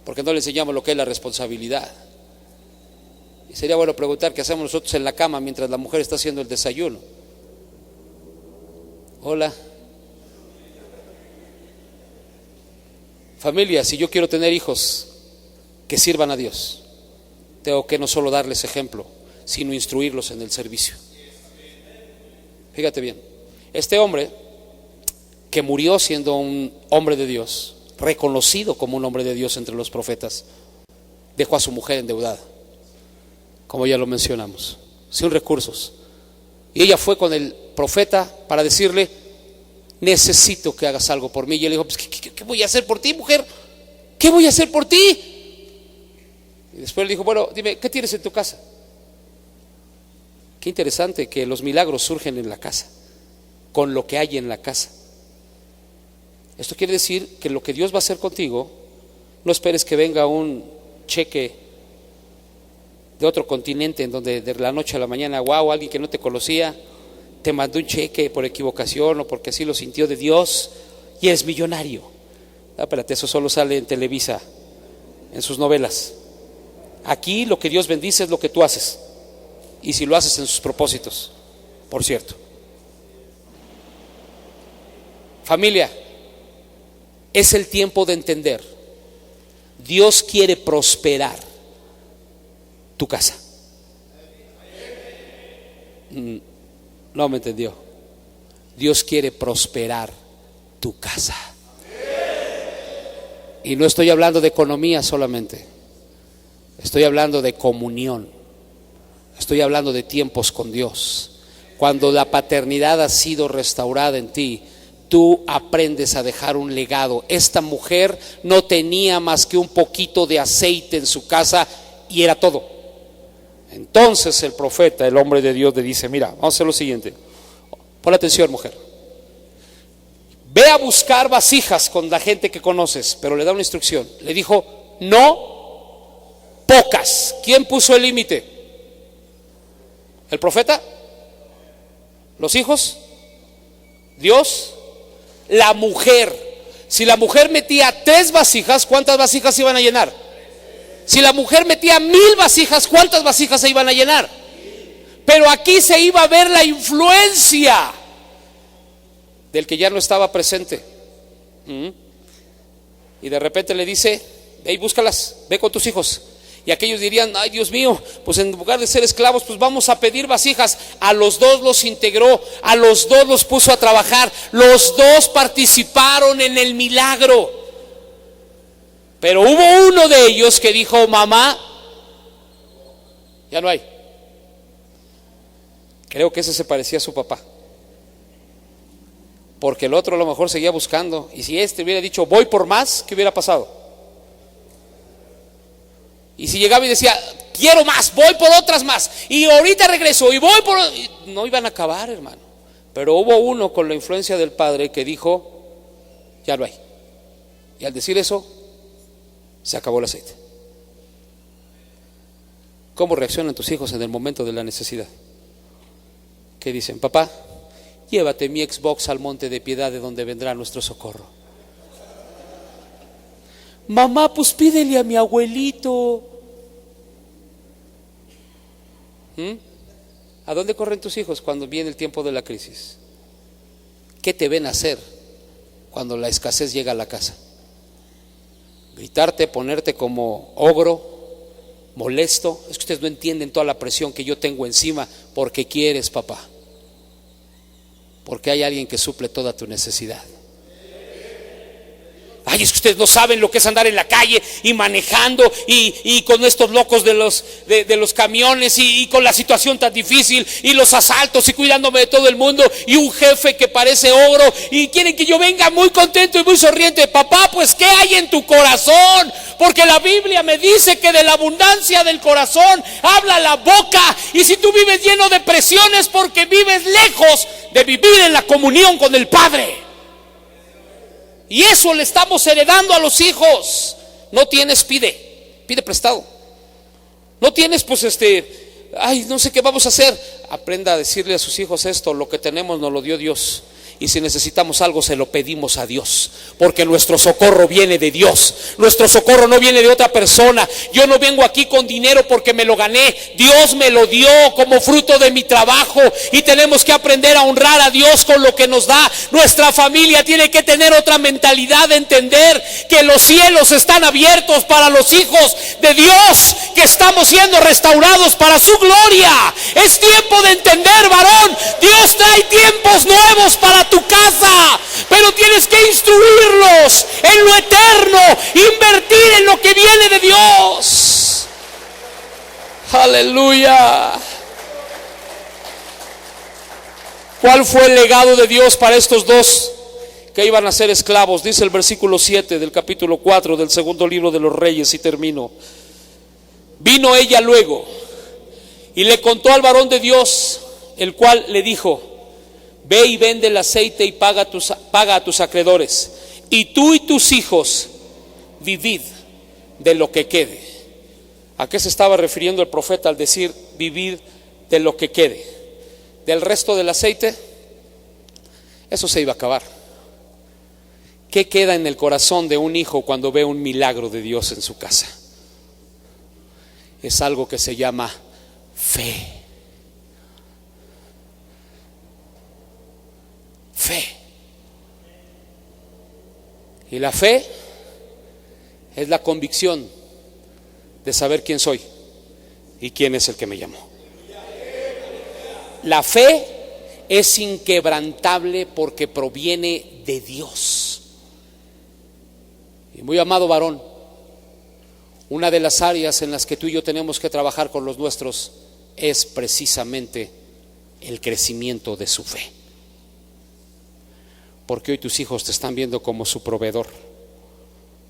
porque no le enseñamos lo que es la responsabilidad. Y sería bueno preguntar: ¿qué hacemos nosotros en la cama mientras la mujer está haciendo el desayuno? Hola. Familia, si yo quiero tener hijos que sirvan a Dios, tengo que no solo darles ejemplo, sino instruirlos en el servicio. Fíjate bien, este hombre que murió siendo un hombre de Dios, reconocido como un hombre de Dios entre los profetas, dejó a su mujer endeudada, como ya lo mencionamos, sin recursos. Y ella fue con el profeta para decirle: necesito que hagas algo por mí. Y él dijo: pues, ¿qué voy a hacer por ti, mujer? ¿Qué voy a hacer por ti? Y después le dijo: bueno, dime, ¿qué tienes en tu casa? Qué interesante que los milagros surgen en la casa, con lo que hay en la casa. Esto quiere decir que lo que Dios va a hacer contigo, no esperes que venga un cheque de otro continente, en donde de la noche a la mañana, wow, alguien que no te conocía te mandó un cheque por equivocación o porque así lo sintió de Dios y eres millonario. Espérate, eso solo sale en Televisa, en sus novelas. Aquí lo que Dios bendice es lo que tú haces, y si lo haces en sus propósitos, por cierto. Familia, es el tiempo de entender: Dios quiere prosperar tu casa. No me entendió. Dios quiere prosperar tu casa. Y no estoy hablando de economía solamente, estoy hablando de comunión, estoy hablando de tiempos con Dios. Cuando la paternidad ha sido restaurada en ti, tú aprendes a dejar un legado. Esta mujer no tenía más que un poquito de aceite en su casa y era todo. Entonces el profeta, el hombre de Dios, le dice: mira, vamos a hacer lo siguiente. Pon atención, mujer. Ve a buscar vasijas con la gente que conoces. Pero le da una instrucción. Le dijo: no pocas. ¿Quién puso el límite? ¿El profeta? ¿Los hijos? ¿Dios? La mujer. Si la mujer metía 3 vasijas, ¿cuántas vasijas se iban a llenar? Si la mujer metía 1000 vasijas, ¿cuántas vasijas se iban a llenar? Pero aquí se iba a ver la influencia del que ya no estaba presente. Y de repente le dice: ve y búscalas, ve con tus hijos. Y aquellos dirían: ay, Dios mío, pues en lugar de ser esclavos, pues vamos a pedir vasijas. A los 2 los integró, a los 2 los puso a trabajar, los 2 participaron en el milagro. Pero hubo uno de ellos que dijo: mamá, ya no hay. Creo que ese se parecía a su papá, porque el otro a lo mejor seguía buscando. Y si este hubiera dicho: voy por más, ¿qué hubiera pasado? Y si llegaba y decía: quiero más, voy por otras más, y ahorita regreso y voy por... no iban a acabar, hermano. Pero hubo uno con la influencia del padre que dijo: ya no hay. Y al decir eso, se acabó el aceite. ¿Cómo reaccionan tus hijos en el momento de la necesidad? ¿Qué dicen? Papá, llévate mi Xbox al monte de Piedad, de donde vendrá nuestro socorro. Mamá, pues pídele a mi abuelito. ¿A dónde corren tus hijos cuando viene el tiempo de la crisis? ¿Qué te ven hacer cuando la escasez llega a la casa? Gritarte, ponerte como ogro, molesto. Es que ustedes no entienden toda la presión que yo tengo encima. Porque quieres, papá. Porque hay alguien que suple toda tu necesidad. Ay, es que ustedes no saben lo que es andar en la calle y manejando y con estos locos de los camiones y con la situación tan difícil y los asaltos y cuidándome de todo el mundo y un jefe que parece ogro y quieren que yo venga muy contento y muy sonriente. Papá, pues ¿qué hay en tu corazón? Porque la Biblia me dice que de la abundancia del corazón habla la boca. Y si tú vives lleno de presiones, porque vives lejos de vivir en la comunión con el Padre. Y eso le estamos heredando a los hijos. No tienes, pide prestado. No tienes, pues ay, no sé qué vamos a hacer. Aprenda a decirle a sus hijos esto: lo que tenemos nos lo dio Dios. Y si necesitamos algo, se lo pedimos a Dios, porque nuestro socorro viene de Dios. Nuestro socorro no viene de otra persona. Yo no vengo aquí con dinero porque me lo gané. Dios me lo dio como fruto de mi trabajo. Y tenemos que aprender a honrar a Dios con lo que nos da. Nuestra familia tiene que tener otra mentalidad, de entender que los cielos están abiertos para los hijos de Dios, que estamos siendo restaurados para su gloria. Es tiempo de entender, varón. Dios trae tiempos nuevos para tu casa, pero tienes que instruirlos en lo eterno, invertir en lo que viene de Dios. Aleluya. ¿Cuál fue el legado de Dios para estos 2 que iban a ser esclavos? Dice el versículo 7 del capítulo 4 del segundo libro de los Reyes, y termino. Vino ella luego y le contó al varón de Dios, el cual le dijo: ve y vende el aceite y paga a tus acreedores, y tú y tus hijos vivid de lo que quede. ¿A qué se estaba refiriendo el profeta al decir vivir de lo que quede? Del resto del aceite, eso se iba a acabar. ¿Qué queda en el corazón de un hijo cuando ve un milagro de Dios en su casa? Es algo que se llama fe. Fe. Y la fe es la convicción de saber quién soy y quién es el que me llamó. La fe es inquebrantable porque proviene de Dios. Y muy amado varón, una de las áreas en las que tú y yo tenemos que trabajar con los nuestros es precisamente el crecimiento de su fe. Porque hoy tus hijos te están viendo como su proveedor,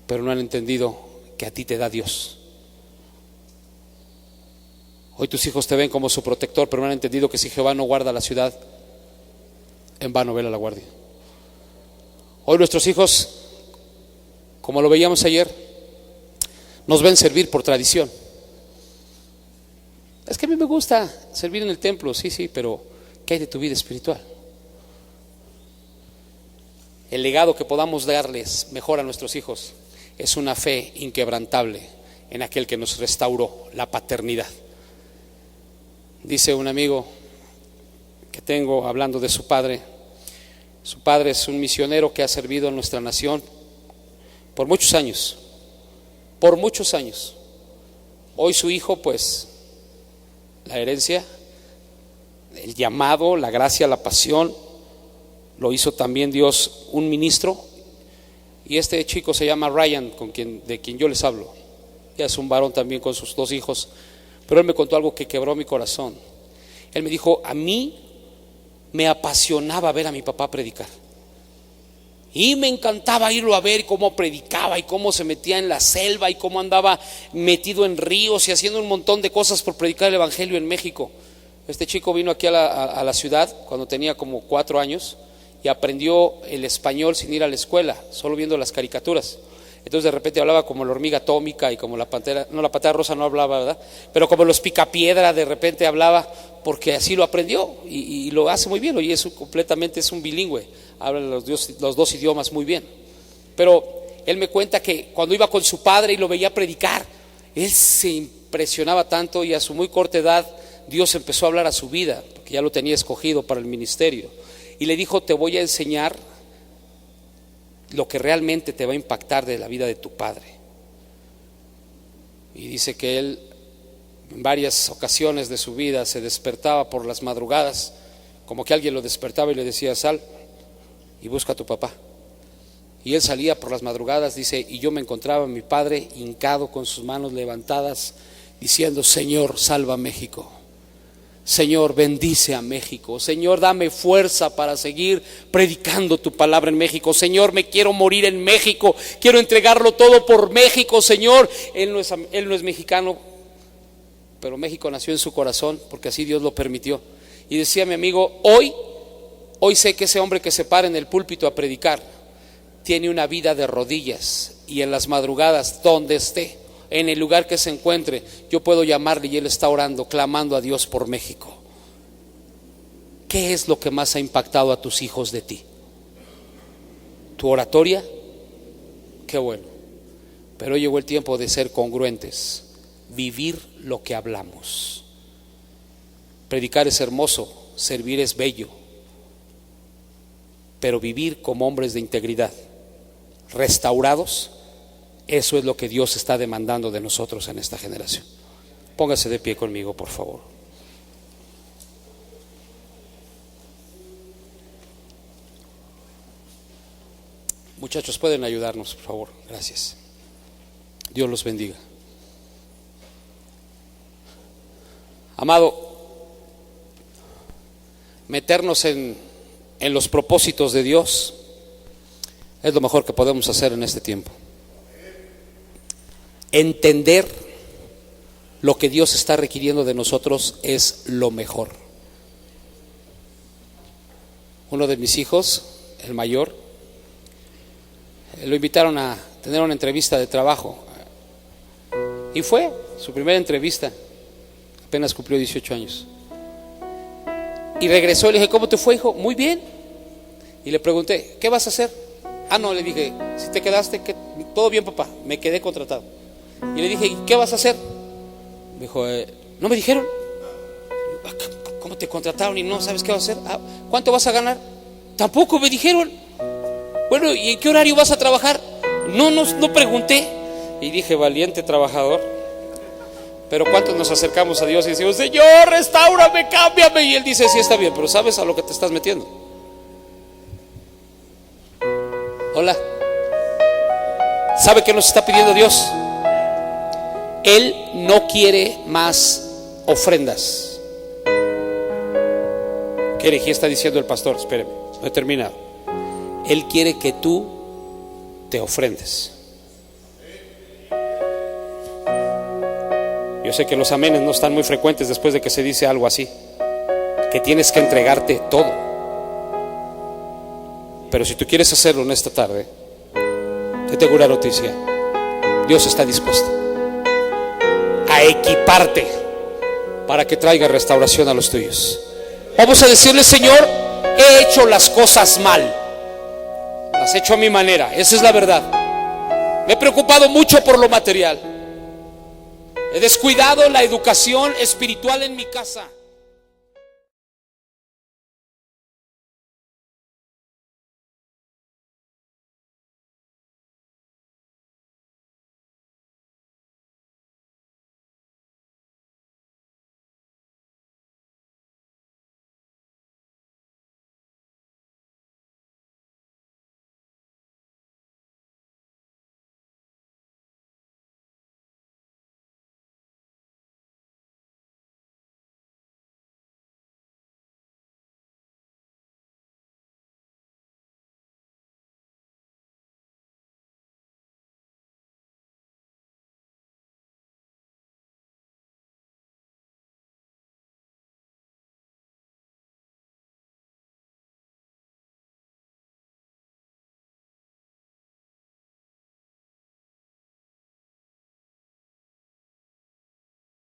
pero no han entendido que a ti te da Dios. Hoy tus hijos te ven como su protector, pero no han entendido que si Jehová no guarda la ciudad, en vano vela la guardia. Hoy nuestros hijos, como lo veíamos ayer, nos ven servir por tradición. Es que a mí me gusta servir en el templo, sí, pero ¿qué hay de tu vida espiritual? El legado que podamos darles mejor a nuestros hijos es una fe inquebrantable en aquel que nos restauró la paternidad. Dice un amigo que tengo hablando de su padre es un misionero que ha servido a nuestra nación por muchos años. Hoy su hijo, pues, la herencia, el llamado, la gracia, la pasión, lo hizo también Dios un ministro. Y este chico se llama Ryan, de quien yo les hablo. Ya es un varón también con sus 2 hijos. Pero él me contó algo que quebró mi corazón. Él me dijo: a mí me apasionaba ver a mi papá predicar. Y me encantaba irlo a ver cómo predicaba y cómo se metía en la selva y cómo andaba metido en ríos y haciendo un montón de cosas por predicar el evangelio en México. Este chico vino aquí a la ciudad cuando tenía como 4 años y aprendió el español sin ir a la escuela, solo viendo las caricaturas. Entonces de repente hablaba como la hormiga atómica y como la pantera rosa no hablaba, ¿verdad? Pero como los picapiedra de repente hablaba, porque así lo aprendió y lo hace muy bien. Hoy es un bilingüe, habla los 2 idiomas muy bien. Pero él me cuenta que cuando iba con su padre y lo veía predicar, él se impresionaba tanto, y a su muy corta edad Dios empezó a hablar a su vida, porque ya lo tenía escogido para el ministerio, y le dijo: te voy a enseñar lo que realmente te va a impactar de la vida de tu padre. Y dice que él en varias ocasiones de su vida se despertaba por las madrugadas, como que alguien lo despertaba y le decía: sal y busca a tu papá. Y él salía por las madrugadas, dice, y yo me encontraba a mi padre hincado con sus manos levantadas, diciendo: Señor, salva a México. Señor, bendice a México. Señor, dame fuerza para seguir predicando tu palabra en México. Señor, me quiero morir en México, quiero entregarlo todo por México. Señor, él no es mexicano, pero México nació en su corazón porque así Dios lo permitió. Y decía mi amigo: hoy sé que ese hombre que se para en el púlpito a predicar tiene una vida de rodillas, y en las madrugadas, donde esté, en el lugar que se encuentre, yo puedo llamarle y él está orando, clamando a Dios por México. ¿Qué es lo que más ha impactado a tus hijos de ti? ¿Tu oratoria? Qué bueno. Pero hoy llegó el tiempo de ser congruentes, vivir lo que hablamos. Predicar es hermoso, servir es bello, pero vivir como hombres de integridad, restaurados, eso es lo que Dios está demandando de nosotros en esta generación. Póngase de pie conmigo, por favor. Muchachos, pueden ayudarnos, por favor. Gracias. Dios los bendiga. Amado, meternos en los propósitos de Dios es lo mejor que podemos hacer en este tiempo. Entender lo que Dios está requiriendo de nosotros es lo mejor. Uno de mis hijos, el mayor, lo invitaron a tener una entrevista de trabajo y fue su primera entrevista. Apenas cumplió 18 años y regresó. Le dije: ¿cómo te fue, hijo? Muy bien. Y le pregunté: ¿qué vas a hacer? No, le dije: si te quedaste, todo bien, papá, me quedé contratado. Y le dije: ¿y qué vas a hacer? Me dijo: no me dijeron. ¿Cómo te contrataron y no sabes qué vas a hacer? ¿Cuánto vas a ganar? Tampoco me dijeron. Bueno, ¿y en qué horario vas a trabajar? No pregunté. Y dije: valiente trabajador. Pero ¿cuántos nos acercamos a Dios y decimos: Señor, restáurame, cámbiame? Y Él dice: sí, está bien, pero ¿sabes a lo que te estás metiendo? Hola. ¿Sabe qué nos está pidiendo Dios? Él no quiere más ofrendas. ¿Qué herejía está diciendo el pastor? Espéreme, no he terminado. Él quiere que tú te ofrendes. Yo sé que los amenes no están muy frecuentes después de que se dice algo así, que tienes que entregarte todo. Pero si tú quieres hacerlo en esta tarde, te tengo una noticia: Dios está dispuesto a equiparte para que traiga restauración a los tuyos. Vamos a decirle: Señor, he hecho las cosas mal, las he hecho a mi manera, esa es la verdad. Me he preocupado mucho por lo material, he descuidado la educación espiritual en mi casa.